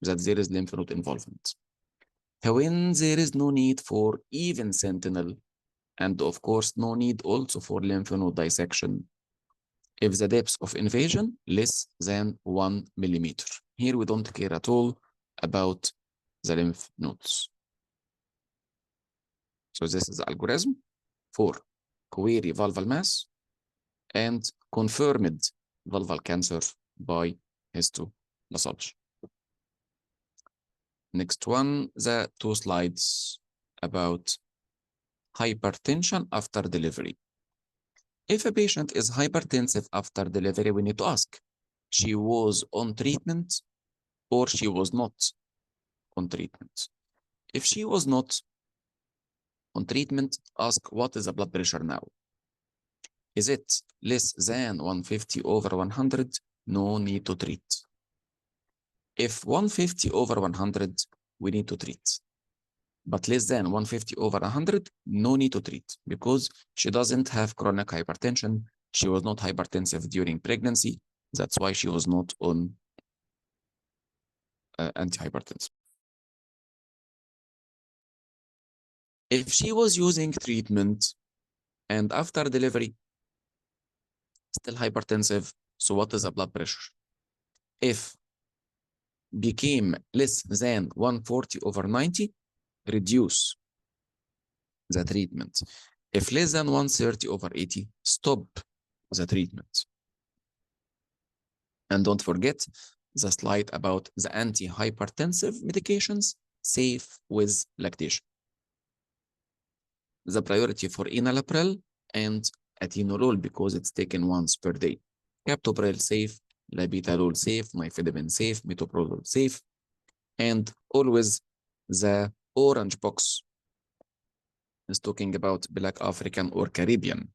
that there is lymph node involvement. When there is no need for even sentinel, and of course no need also for lymph node dissection, if the depth of invasion less than 1 millimeter. Here we don't care at all about the lymph nodes. So this is the algorithm for query vulval mass and confirmed vulval cancer by histopathology. Next one, the 2 slides about hypertension after delivery. If a patient is hypertensive after delivery, we need to ask, she was on treatment or she was not on treatment. If she was not on treatment, ask what is the blood pressure now? Is it less than 150 over 100? No need to treat. If 150 over 100, we need to treat. But less than 150 over 100, no need to treat because she doesn't have chronic hypertension. She was not hypertensive during pregnancy. That's why she was not on antihypertensive. If she was using treatment and after delivery, still hypertensive, so what is the blood pressure? If became less than 140 over 90, reduce the treatment. If less than 130 over 80, stop the treatment. And don't forget the slide about the antihypertensive medications safe with lactation. The priority for enalapril and atenolol because it's taken once per day. Captopril safe, labetalol safe, nifedipine safe, metoprolol safe, and always the orange box is talking about Black African or Caribbean.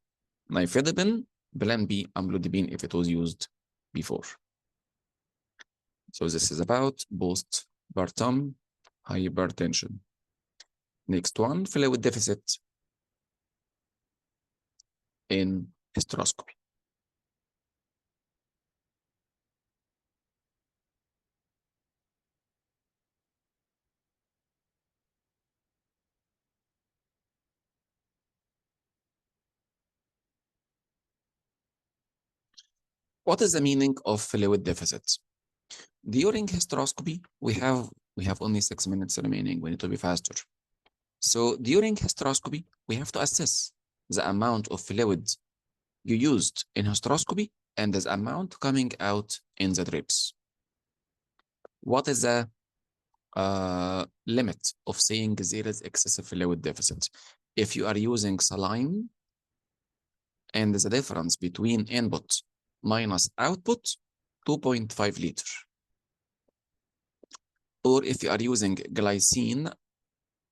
Nifedipine, Plan B, amlodipine if it was used before. So this is about postpartum hypertension. Next one, fluid deficit in hysteroscopy. What is the meaning of fluid deficit? During hysteroscopy, we have only 6 minutes remaining. We need to be faster. So during hysteroscopy, we have to assess the amount of fluid you used in hysteroscopy and the amount coming out in the drips. What is the limit of saying there is excessive fluid deficit? If you are using saline and the difference between input minus output, 2.5 liter. Or if you are using glycine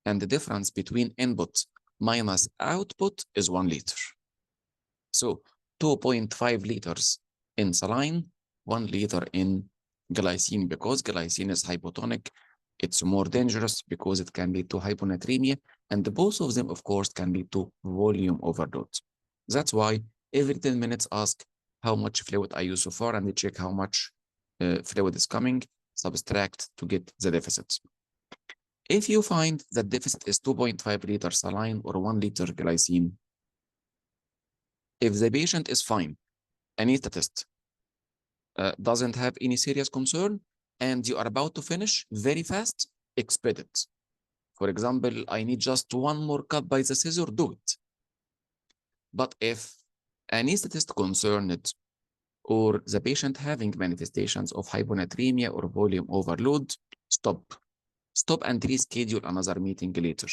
and the difference between input minus output is 1 liter. So 2.5 liters in saline, 1 liter in glycine, because glycine is hypotonic. It's more dangerous because it can lead to hyponatremia, and both of them, of course, can lead to volume overload. That's why every 10 minutes ask how much fluid I use so far, and they check how much fluid is coming, subtract to get the deficit. If you find that deficit is 2.5 liter saline or 1 liter glycine, if the patient is fine, anesthetist doesn't have any serious concern, and you are about to finish very fast, expedite it. For example, I need just one more cut by the scissor, do it. But if anesthetist concerned or the patient having manifestations of hyponatremia or volume overload, stop. Stop and reschedule another meeting later.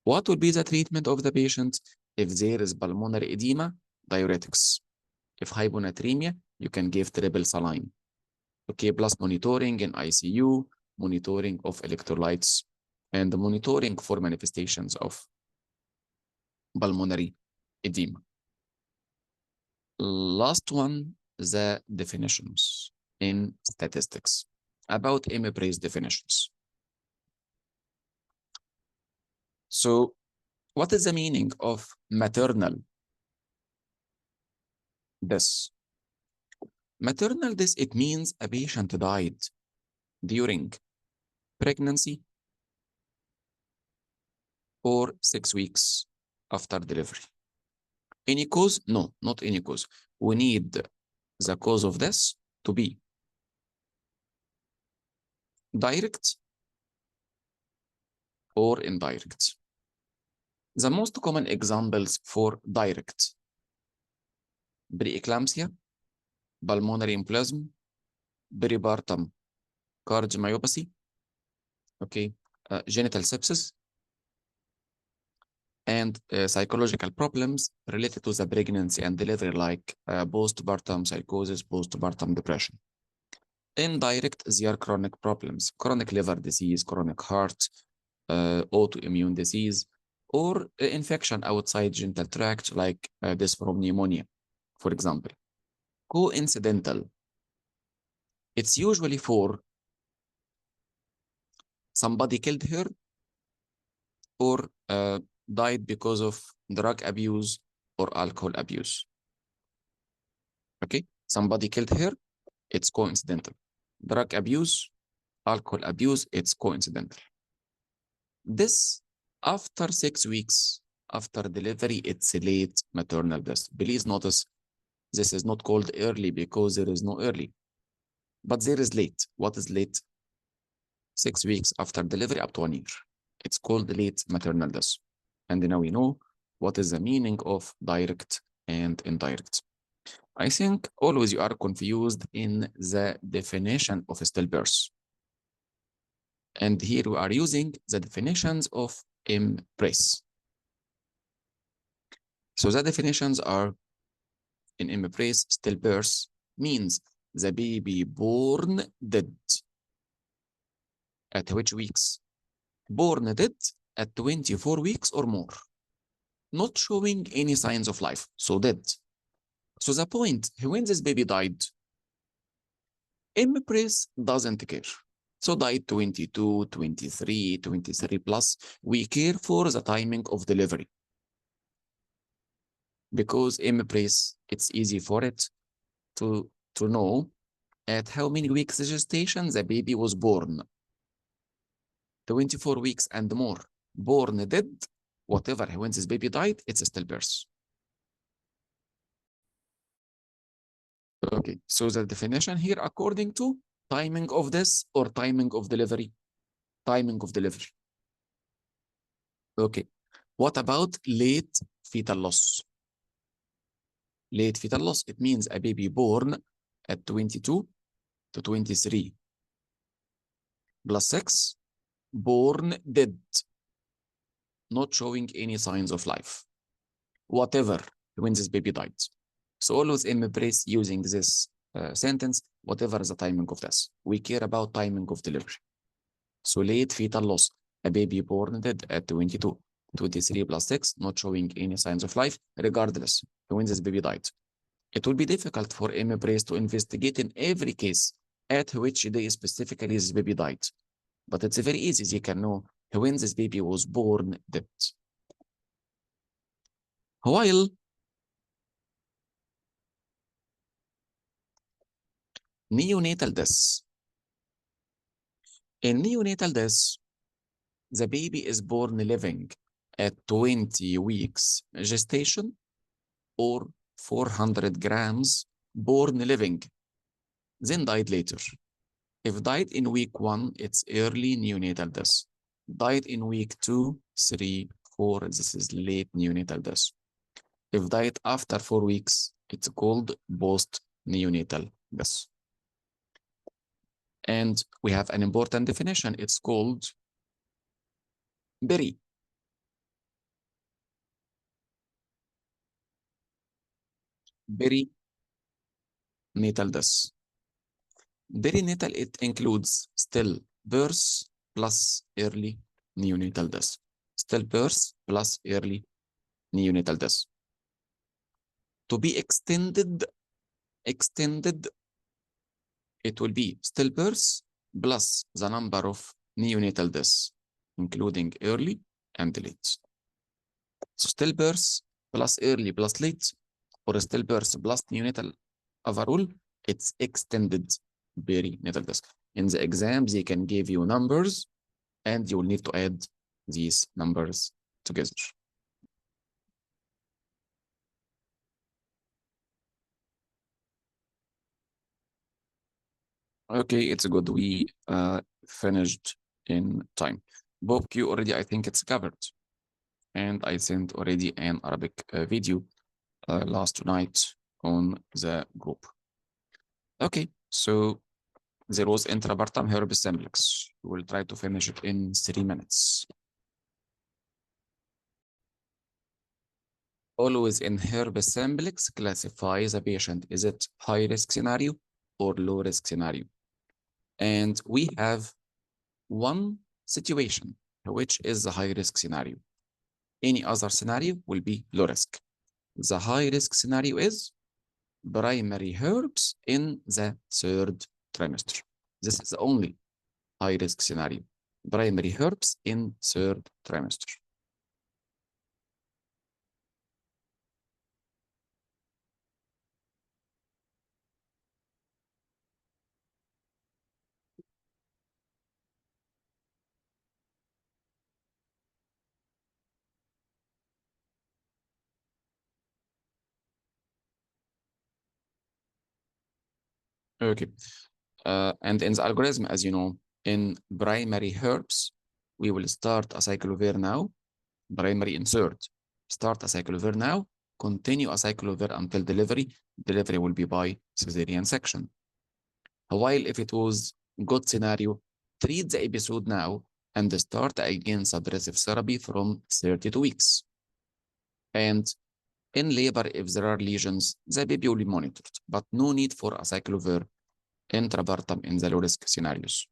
What will be the treatment of the patient? If there is pulmonary edema, diuretics. If hyponatremia, you can give triple saline. Okay, plus monitoring in ICU, monitoring of electrolytes, and the monitoring for manifestations of pulmonary edema. Last one, the definitions in statistics about MPRACE definitions. So what is the meaning of maternal death? Maternal death, it means a patient died during pregnancy or 6 weeks after delivery. Any cause? No, not any cause. We need the cause of death to be direct or indirect. The most common examples for direct: preeclampsia, pulmonary embolism, peripartum cardiomyopathy, okay, genital sepsis, and psychological problems related to the pregnancy and delivery, like postpartum psychosis, postpartum depression. Indirect, they are chronic problems, chronic liver disease, chronic heart, autoimmune disease, or infection outside genital tract, like this from pneumonia, for example. Coincidental, it's usually for somebody killed her or died because of drug abuse or alcohol abuse. Okay, somebody killed her, it's coincidental. Drug abuse, alcohol abuse, it's coincidental. This, after 6 weeks after delivery, it's late maternal death. Please notice, this is not called early because there is no early, but there is late. What is late? 6 weeks after delivery up to 1 year. It's called late maternal death. And now we know what is the meaning of direct and indirect. I think always you are confused in the definition of stillbirth. And here we are using the definitions of MPRACE. So the definitions are, in MPRACE, stillbirth means the baby born dead. At which weeks? Born dead at 24 weeks or more, not showing any signs of life, so dead. So the point, when this baby died, MPRACE doesn't care. So died 22, 23, 23 plus. We care for the timing of delivery. Because MPRACE, it's easy for it to know at how many weeks gestation the baby was born. 24 weeks and more. Born dead, whatever, when this baby died, it's a stillbirth. Okay, so the definition here, according to timing of death or timing of delivery? Timing of delivery. Okay. What about late fetal loss? Late fetal loss, it means a baby born at 22 to 23 plus 6, born dead, not showing any signs of life, whatever, when this baby died. So always embrace using this sentence, whatever the timing of death. We care about timing of delivery. So late fetal loss, a baby born dead at 22, 23 plus 6, not showing any signs of life, regardless when this baby died. It will be difficult for embrace to investigate in every case at which day specifically this baby died. But it's very easy. You can know when this baby was born dead. While neonatal death. In neonatal death, the baby is born living at 20 weeks gestation or 400 grams born living, then died later. If died in week 1, it's early neonatal death. Died in week 2, 3, 4, this is late neonatal death. If died after 4 weeks, it's called post-neonatal death. And we have an important definition. It's called perinatal death. Perinatal, it includes still birth plus early neonatal death. Still birth plus early neonatal death. To be extended, it will be stillbirth plus the number of neonatal deaths, including early and late. So stillbirth plus early plus late, or stillbirth plus neonatal overall, it's extended perinatal death. In the exams, they can give you numbers, and you will need to add these numbers together. Okay, it's good. We finished in time. Bob Q already, I think it's covered. And I sent already an Arabic video last night on the group. Okay, so there was intrapartum herpes simplex. We will try to finish it in 3 minutes. Always in herpes simplex, classify the patient. Is it high risk scenario or low risk scenario? And we have one situation, which is the high risk scenario. Any other scenario will be low risk. The high risk scenario is primary herpes in the 3rd trimester. This is the only high risk scenario. Primary herpes in 3rd trimester. Okay. And in the algorithm, as you know, in primary herpes, we will start acyclovir now, primary insert. Start acyclovir now, continue acyclovir until delivery. Delivery will be by cesarean section. While if it was good scenario, treat the episode now and start again suppressive therapy from 32 weeks. And in labor, if there are lesions, the baby will be monitored, but no need for acyclovir intrapartum in the low-risk scenarios.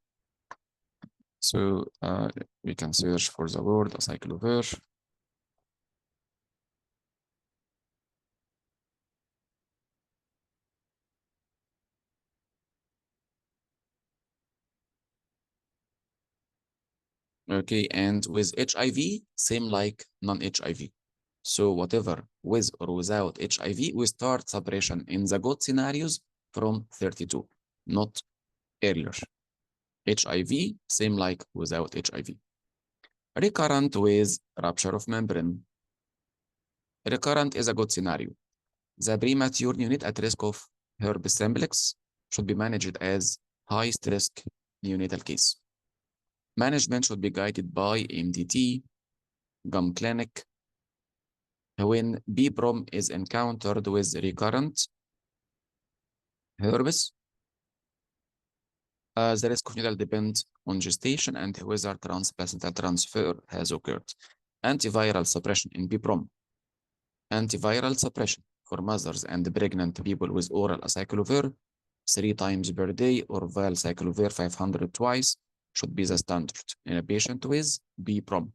So we can search for the word acyclovir. Okay, and with HIV, same like non-HIV. So whatever, with or without HIV, we start suppression in the good scenarios from 32, not earlier. HIV, same like without HIV. Recurrent with rupture of membrane. Recurrent is a good scenario. The premature unit at risk of herpes simplex should be managed as highest risk neonatal case. Management should be guided by MDT, gum clinic. When B-prom is encountered with recurrent herpes, the risk of needle depends on gestation and whether transplacental transfer has occurred. Antiviral suppression in B-prom. Antiviral suppression for mothers and pregnant people with oral acyclovir 3 times per day or valcyclovir 500 twice should be the standard in a patient with B-prom.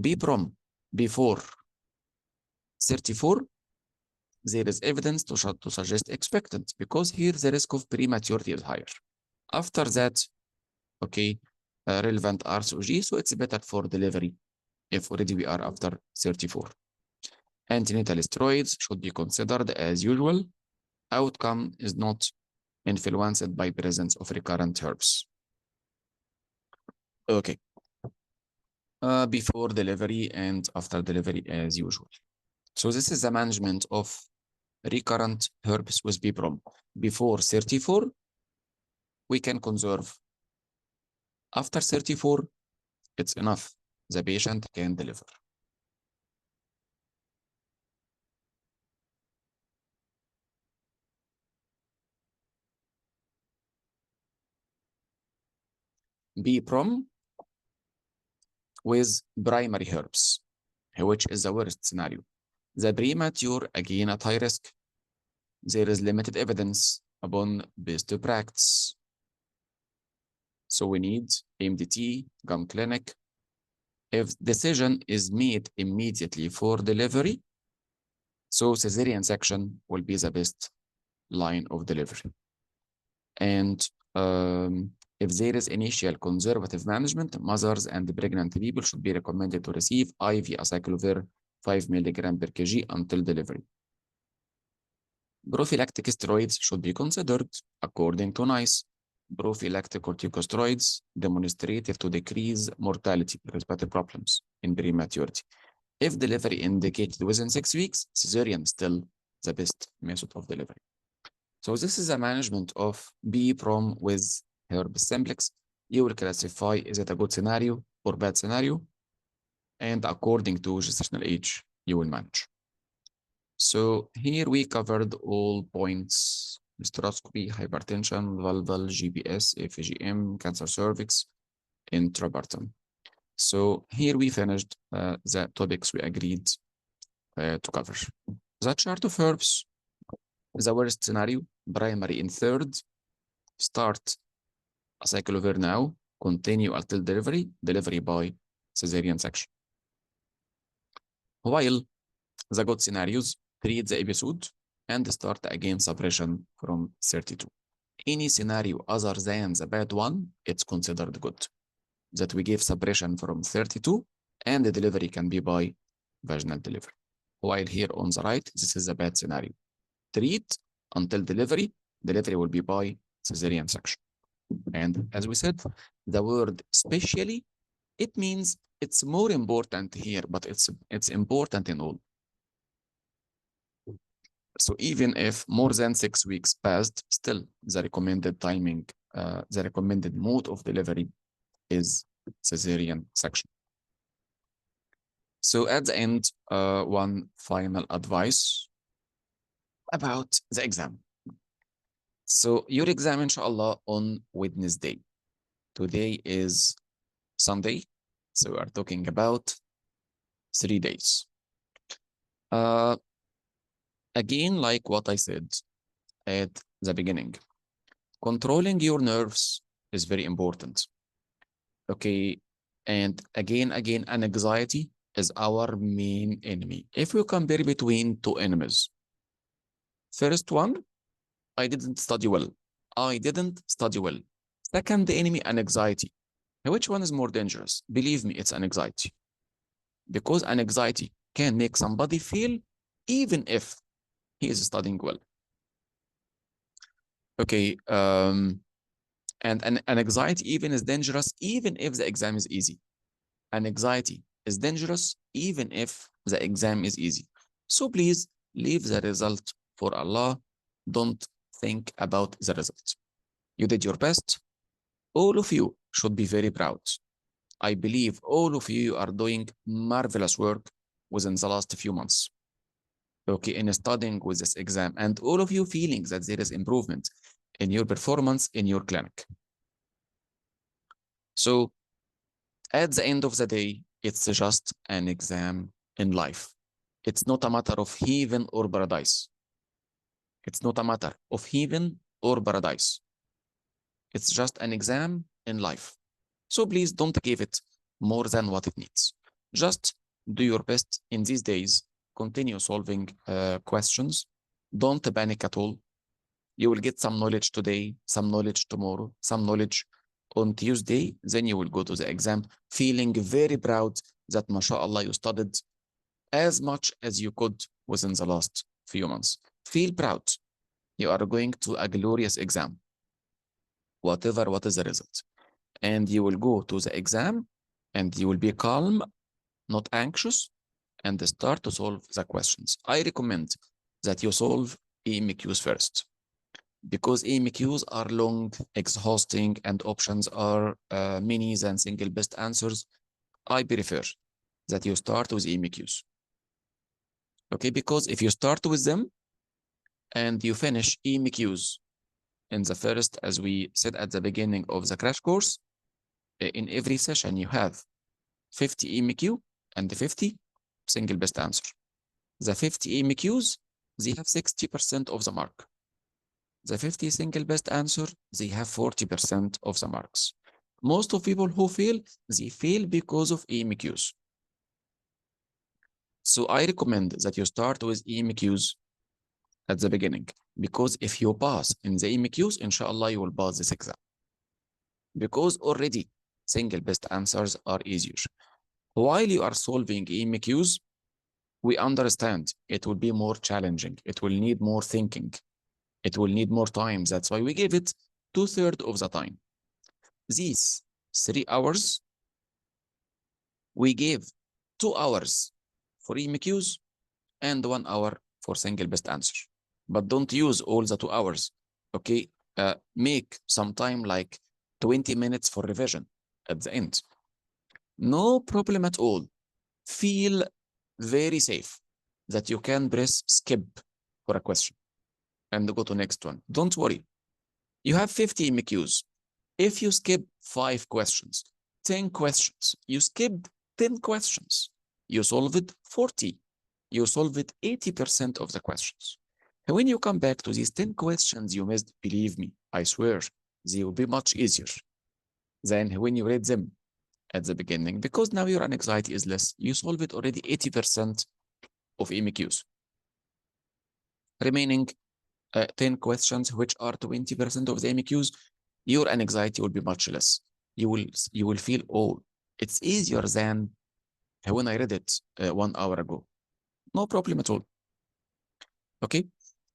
B-prom before 34, there is evidence to suggest expectant because here the risk of prematurity is higher. After that, okay, relevant RCOG, so it's better for delivery if already we are after 34. Antenatal steroids should be considered as usual. Outcome is not influenced by presence of recurrent herpes. Okay. Before delivery and after delivery as usual. So this is the management of recurrent herpes with B-prom. Before 34, we can conserve. After 34, it's enough. The patient can deliver. B-prom with primary herpes, which is the worst scenario. The premature, again at high risk. There is limited evidence upon best practice. So we need MDT, gum clinic. If decision is made immediately for delivery, so cesarean section will be the best line of delivery. And if there is initial conservative management, mothers and pregnant people should be recommended to receive IV acyclovir 5 mg per kg until delivery. Prophylactic steroids should be considered according to NICE. Prophylactic corticosteroids demonstrated to decrease mortality, respiratory problems in prematurity. If delivery indicated within 6 weeks, cesarean still the best method of delivery. So this is a management of B-prom with herpes simplex. You will classify, is it a good scenario or bad scenario? And according to gestational age, you will manage. So here we covered all points: hysteroscopy, hypertension, vulval, GPS, FGM, cancer cervix, intrapartum. So here we finished the topics we agreed to cover. The chart of herpes, the worst scenario, primary in third, start acyclovir now, continue until delivery, delivery by cesarean section. While the good scenarios, treat the episode and start again suppression from 32. Any scenario other than the bad one, it's considered good. That we give suppression from 32 and the delivery can be by vaginal delivery. While here on the right, this is a bad scenario. Treat until delivery, delivery will be by cesarean section. And as we said, the word especially, it means it's more important here, but it's important in all. So even if more than 6 weeks passed, still the recommended timing, the recommended mode of delivery is cesarean section. So at the end, one final advice about the exam. So your exam, inshallah, on Wednesday. Today is Sunday. So we are talking about 3 days. Again, like what I said at the beginning, controlling your nerves is very important. Okay. And again, anxiety is our main enemy. If we compare between two enemies, first one, I didn't study well. Second enemy, anxiety. Which one is more dangerous? Believe me, it's anxiety. Because anxiety can make somebody feel even if he is studying well. Okay, and an anxiety even is dangerous even if the exam is easy. Anxiety is dangerous even if the exam is easy. So please leave the result for Allah. Don't think about the result. You did your best. All of you should be very proud. I believe all of you are doing marvelous work within the last few months, okay, in studying with this exam, and all of you feeling that there is improvement in your performance in your clinic. So at the end of the day, it's just an exam in life. It's not a matter of heaven or paradise. It's not a matter of heaven or paradise. It's just an exam in life. So please don't give it more than what it needs. Just do your best in these days. Continue solving questions. Don't panic at all. You will get some knowledge today, some knowledge tomorrow, some knowledge on Tuesday. Then you will go to the exam feeling very proud that, mashallah, you studied as much as you could within the last few months. Feel proud. You are going to a glorious exam, what is the result. And you will go to the exam and you will be calm, not anxious, and start to solve the questions. I recommend that you solve EMQs first, because EMQs are long, exhausting, and options are many than single best answers. I prefer that you start with EMQs. Okay, because if you start with them and you finish EMQs in the first, as we said at the beginning of the crash course, in every session you have 50 EMQ and 50 single best answer. The 50 EMQs, they have 60% of the mark. The 50 single best answer, they have 40% of the marks. Most of people who fail, they fail because of EMQs. So I recommend that you start with EMQs at the beginning, because if you pass in the EMQs, inshallah, you will pass this exam. Because already single best answers are easier. While you are solving EMQs, we understand it will be more challenging. It will need more thinking. It will need more time. That's why we give it 2/3 of the time. These 3 hours, we give 2 hours for EMQs and 1 hour for single best answer. But don't use all the 2 hours, okay? Make some time like 20 minutes for revision at the end. No problem at all. Feel very safe that you can press skip for a question and go to next one. Don't worry. You have 50 EMQs. If you skip 5 questions, 10 questions, you skipped 10 questions, you solved 40, you solved 80% of the questions. And when you come back to these 10 questions you missed, believe me, I swear, they will be much easier than when you read them at the beginning, because now your anxiety is less. You solved already 80% of EMQs. Remaining 10 questions, which are 20% of the EMQs, your anxiety will be much less. You will feel, oh, it's easier than when I read it 1 hour ago. No problem at all. Okay.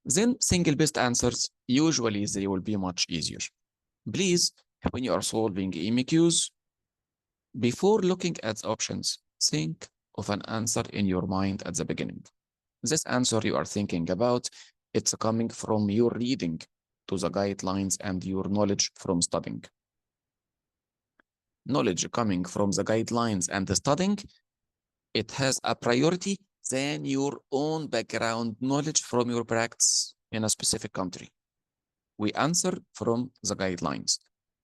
Then single best answers, usually they will be much easier. Please, when you are solving EMQs, before looking at options, think of an answer in your mind at the beginning. This answer you are thinking about, it's coming from your reading to the guidelines and your knowledge from studying. Knowledge coming from the guidelines and the studying, it has a priority than your own background knowledge from your practice in a specific country. We answer from the guidelines.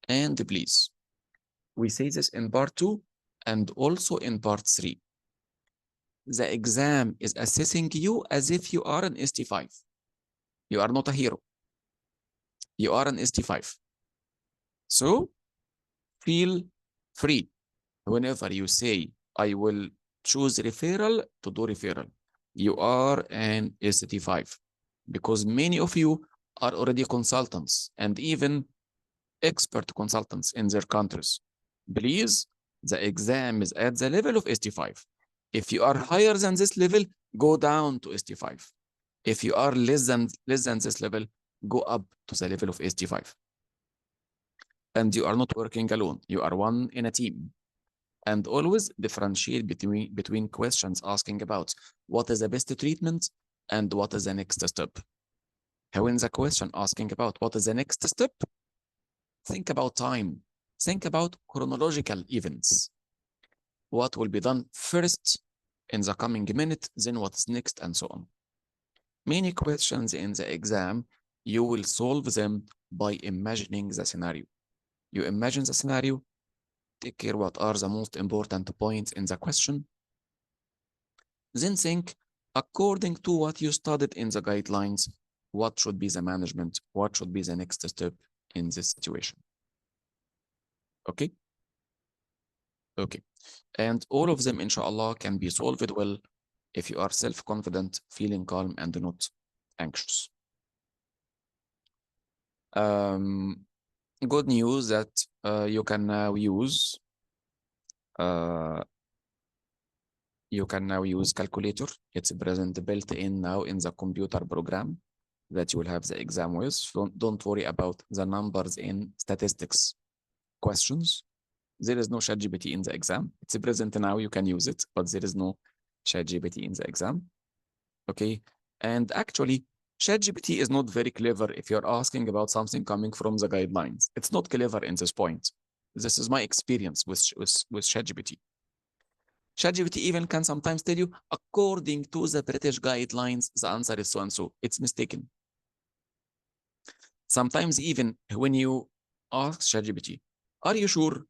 And please, we say this in part 2 and also in part 3. The exam is assessing you as if you are an ST5. You are not a hero. You are an ST5. So feel free whenever you say, I will choose referral to do referral. You are an ST5, because many of you are already consultants and even expert consultants in their countries. Please, the exam is at the level of ST5. If you are higher than this level, go down to ST5. If you are less than this level, go up to the level of ST5. And you are not working alone. You are one in a team. And always differentiate between questions asking about what is the best treatment and what is the next step. When the question asking about what is the next step, think about time. Think about chronological events. what will be done first in the coming minute, then what's next, and so on. Many questions in the exam, you will solve them by imagining the scenario. You imagine the scenario, take care what are the most important points in the question, then think according to what you studied in the guidelines, what should be the management, what should be the next step in this situation. Okay? Okay. And all of them, inshallah, can be solved well if you are self-confident, feeling calm, and not anxious. Good news that you can now use calculator. It's present built in now in the computer program that you will have the exam with. So don't worry about the numbers in statistics questions. There is no ChatGPT in the exam. It's present now, you can use it, but there is no ChatGPT in the exam. Okay. And actually, ChatGPT is not very clever if you're asking about something coming from the guidelines. It's not clever in this point. This is my experience with ChatGPT. ChatGPT even can sometimes tell you, according to the British guidelines, the answer is so and so. It's mistaken. Sometimes even when you ask ChatGPT, are you sure?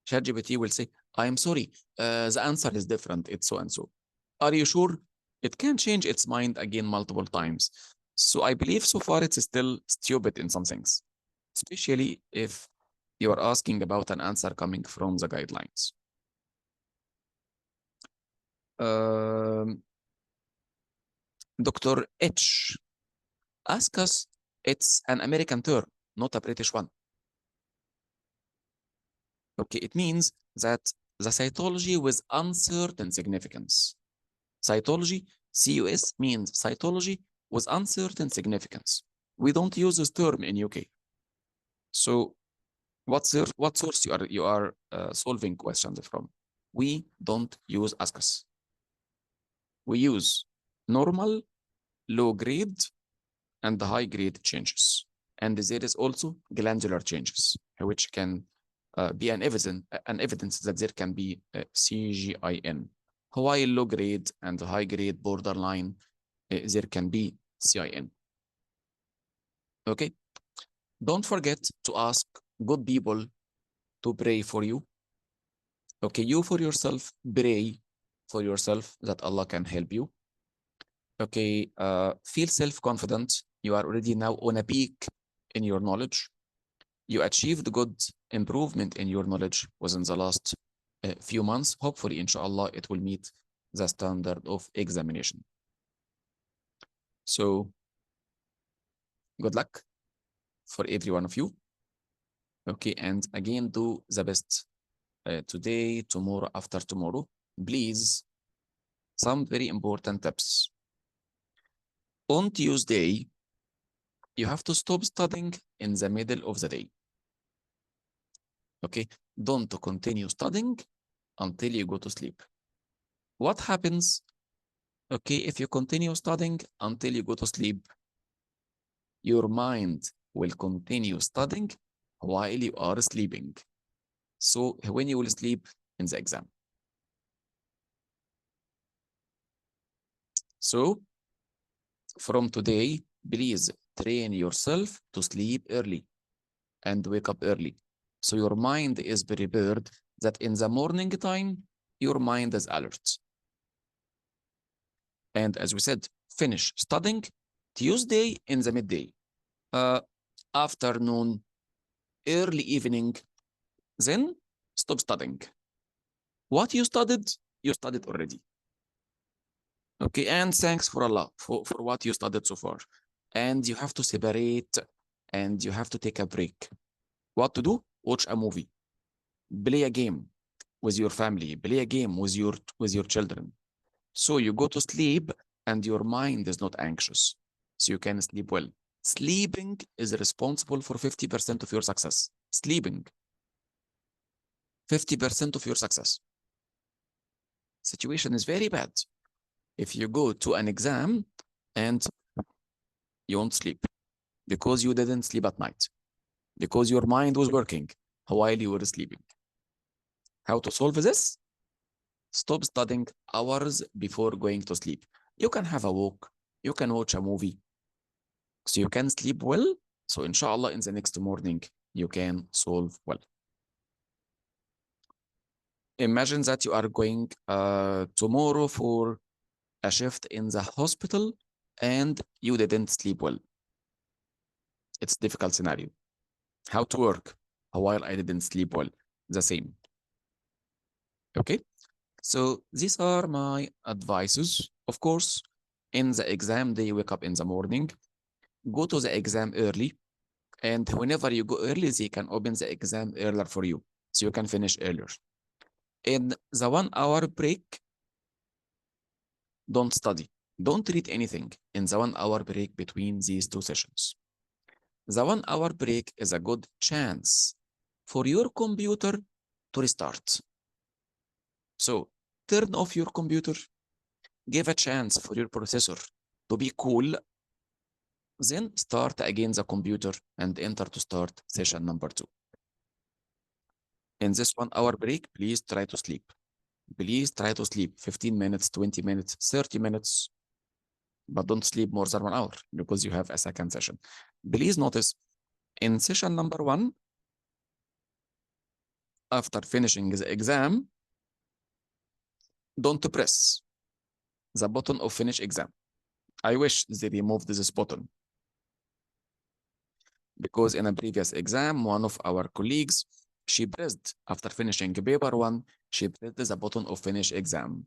ChatGPT will say, I'm sorry, the answer is different. It's so and so. Are you sure? It can change its mind again multiple times. So I believe so far it's still stupid in some things, especially if you are asking about an answer coming from the guidelines. Dr. H ask us, it's an American term, not a British one. Okay, it means that the cytology with uncertain significance. Cytology, CUS, means cytology with uncertain significance. We don't use this term in UK. So what source you are solving questions from? We don't use ASCUS. We use normal, low grade, and the high grade changes. And there is also glandular changes, which can be an evidence that there can be CGIN. While low grade and high grade borderline, there can be CIN. Okay? Don't forget to ask good people to pray for you. Okay, you for yourself, pray for yourself that Allah can help you. Okay, feel self-confident. You are already now on a peak in your knowledge. You achieved good improvement in your knowledge within the last few months. Hopefully, inshallah, it will meet the standard of examination. So, good luck for every one of you. Okay, and again, do the best today, tomorrow, after tomorrow. Please, some very important tips. On Tuesday, you have to stop studying in the middle of the day. Okay, don't continue studying until you go to sleep. What happens, okay, if you continue studying until you go to sleep? Your mind will continue studying while you are sleeping. So when you will sleep in the exam. So from today, please train yourself to sleep early and wake up early. So your mind is prepared that in the morning time, your mind is alert. And as we said, finish studying Tuesday in the midday, afternoon, early evening, then stop studying. What you studied already. Okay, and thanks for Allah for what you studied so far. And you have to separate and you have to take a break. What to do? Watch a movie. Play a game with your family. Play a game with your children. So you go to sleep and your mind is not anxious. So you can sleep well. Sleeping is responsible for 50% of your success. Sleeping. 50% of your success. Situation is very bad. If you go to an exam and you won't sleep because you didn't sleep at night, because your mind was working while you were sleeping. How to solve this? stop studying hours before going to sleep. You can have a walk, you can watch a movie, so you can sleep well. So inshallah, in the next morning, you can solve well. Imagine that you are going tomorrow for a shift in the hospital and you didn't sleep well. It's a difficult scenario. How to work while I didn't sleep well? The same. Okay. So these are my advices. Of course, in the exam day, wake up in the morning, go to the exam early. And whenever you go early, they can open the exam earlier for you. So you can finish earlier. In the 1 hour break, don't study. Don't read anything in the 1 hour break between these two sessions. The 1 hour break is a good chance for your computer to restart. So turn off your computer, give a chance for your processor to be cool, then start again the computer and enter to start session number 2. In this 1 hour break, please try to sleep. Please try to sleep 15 minutes, 20 minutes, 30 minutes, but don't sleep more than 1 hour because you have a second session. Please notice in session number 1, after finishing the exam, don't press the button of finish exam. I wish they removed this button because in a previous exam, one of our colleagues, she pressed after finishing paper 1, she pressed the button of finish exam.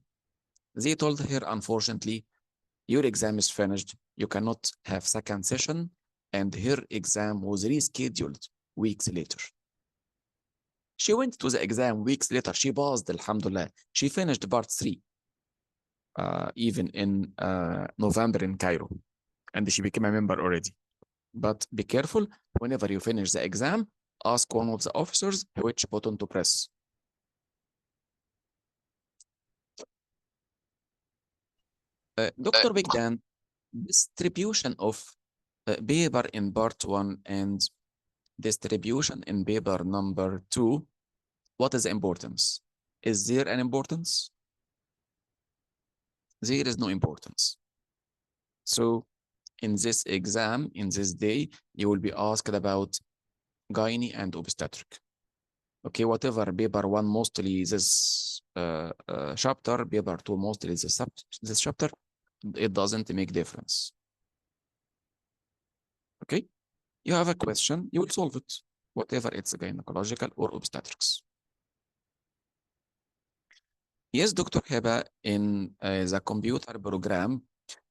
They told her, unfortunately, your exam is finished. You cannot have second session. And her exam was rescheduled weeks later. She went to the exam weeks later. She passed, alhamdulillah. She finished part 3, even in November in Cairo. And she became a member already. But be careful, whenever you finish the exam, ask one of the officers which button to press. Dr. Bigdan, distribution of paper in part 1 and distribution in paper number 2, what is the importance? Is there an importance? There is no importance. So in this exam, in this day, you will be asked about gynae and obstetric. Okay, whatever, paper 1 mostly this chapter, paper 2 mostly this chapter, it doesn't make difference. Okay, you have a question, you will solve it, whatever it's gynecological or obstetrics. Yes, Dr. Heba, in the computer program,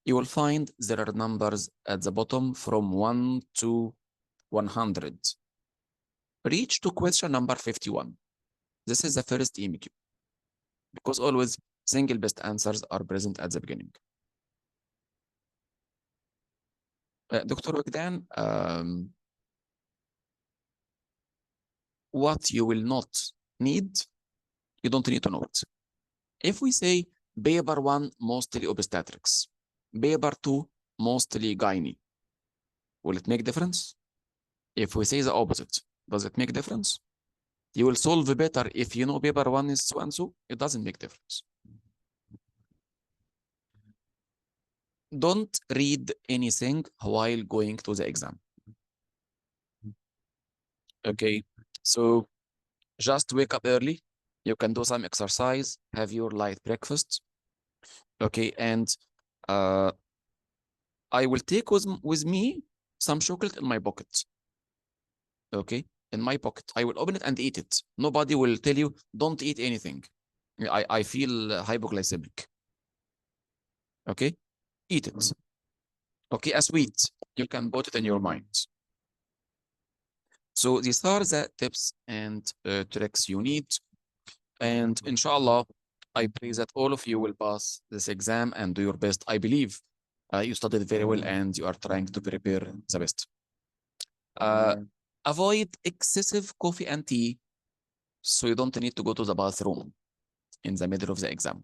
you will find there are numbers at the bottom from 1 to 100. Reach to question number 51. This is the first EMQ, because always single best answers are present at the beginning. Dr. Wagdan, what you will not need, you don't need to know it. If we say paper 1, mostly obstetrics, paper 2, mostly gynae, will it make difference? If we say the opposite, does it make difference? You will solve better if you know paper 1 is so and so. It doesn't make difference. Don't read anything while going to the exam. Okay, so just wake up early. You can do some exercise, have your light breakfast. Okay, and I will take with me some chocolate in my pocket. Okay, in my pocket. I will open it and eat it. Nobody will tell you, don't eat anything. I feel hypoglycemic. Okay, eat it. Okay, a sweet. You can put it in your mind. So these are the tips and tricks you need. And inshallah, I pray that all of you will pass this exam and do your best. I believe you studied very well and you are trying to prepare the best. Avoid excessive coffee and tea so you don't need to go to the bathroom in the middle of the exam.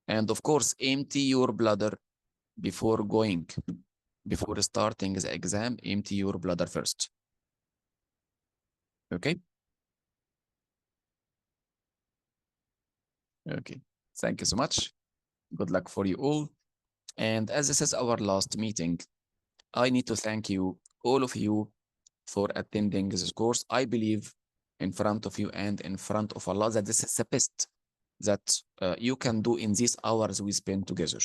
And of course, empty your bladder before going. Before starting the exam, empty your bladder first. Okay? Okay. Thank you so much. Good luck for you all. And as this is our last meeting, I need to thank you, all of you, for attending this course. I believe in front of you and in front of Allah that this is the best that you can do in these hours we spend together.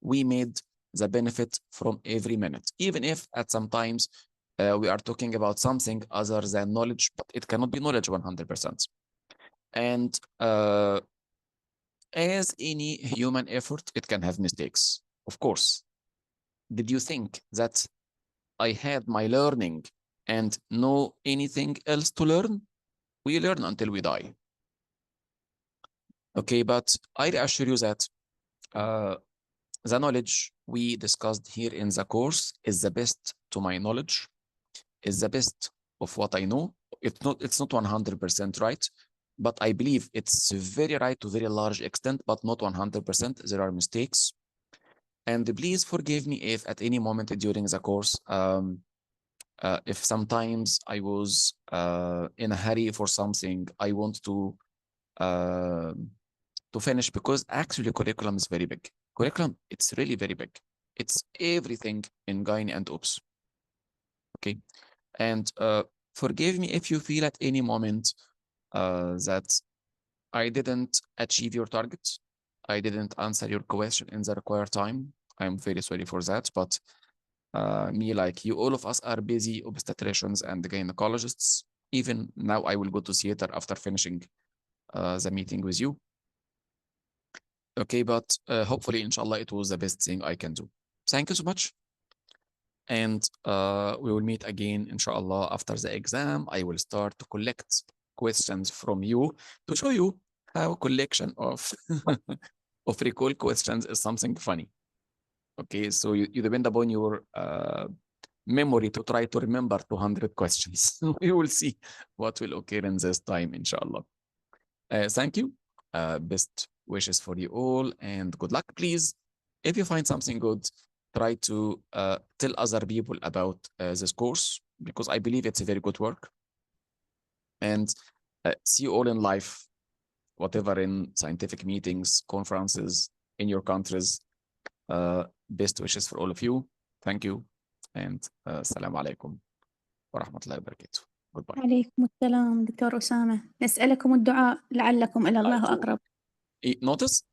We made the benefit from every minute, even if at some times we are talking about something other than knowledge, but it cannot be knowledge 100%. And as any human effort, it can have mistakes, of course. Did you think that I had my learning and know anything else to learn? We learn until we die. Okay, but I reassure you that the knowledge we discussed here in the course is the best to my knowledge, is the best of what I know. It's not 100% right, but I believe it's very right to very large extent, but not 100%. There are mistakes. And please forgive me if at any moment during the course, if sometimes I was in a hurry for something, I want to finish, because actually curriculum is very big. Curriculum, it's really very big. It's everything in gyne and OBS. Okay. And forgive me if you feel at any moment that I didn't achieve your target. I didn't answer your question in the required time. I'm very sorry for that. But me, like you, all of us are busy obstetricians and gynecologists. Even now, I will go to theater after finishing the meeting with you. Okay, but hopefully, inshallah, it was the best thing I can do. Thank you so much. And we will meet again, inshallah, after the exam. I will start to collect questions from you to show you how collection of of recall questions is something funny. Okay, so you depend upon your memory to try to remember 200 questions. We will see what will occur in this time, inshallah. Thank you. Best wishes for you all and good luck. Please, if you find something good, try to tell other people about this course, because I believe it's a very good work. And see you all in life, whatever, in scientific meetings, conferences, in your countries. Best wishes for all of you. Thank you. And assalamu alaikum wa rahmatullahi wa barakatuh. Goodbye. عليكم السلام دكتور أسامة، نسألكم الدعاء لعلكم إلى الله أقرب. Notice,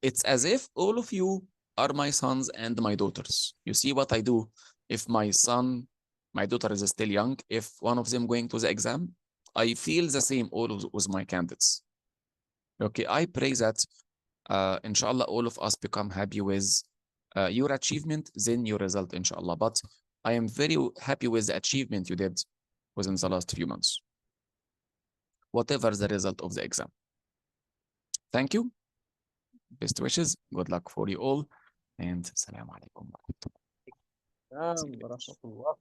it's as if all of you are my sons and my daughters. You see what I do? If my son, my daughter is still young, if one of them going to the exam, I feel the same all with my candidates. Okay, I pray that inshallah all of us become happy with your achievement, then your result, inshallah. But I am very happy with the achievement you did within the last few months, whatever the result of the exam. Thank you. Best wishes. Good luck for you all. And salam alaikum. ورحمة الله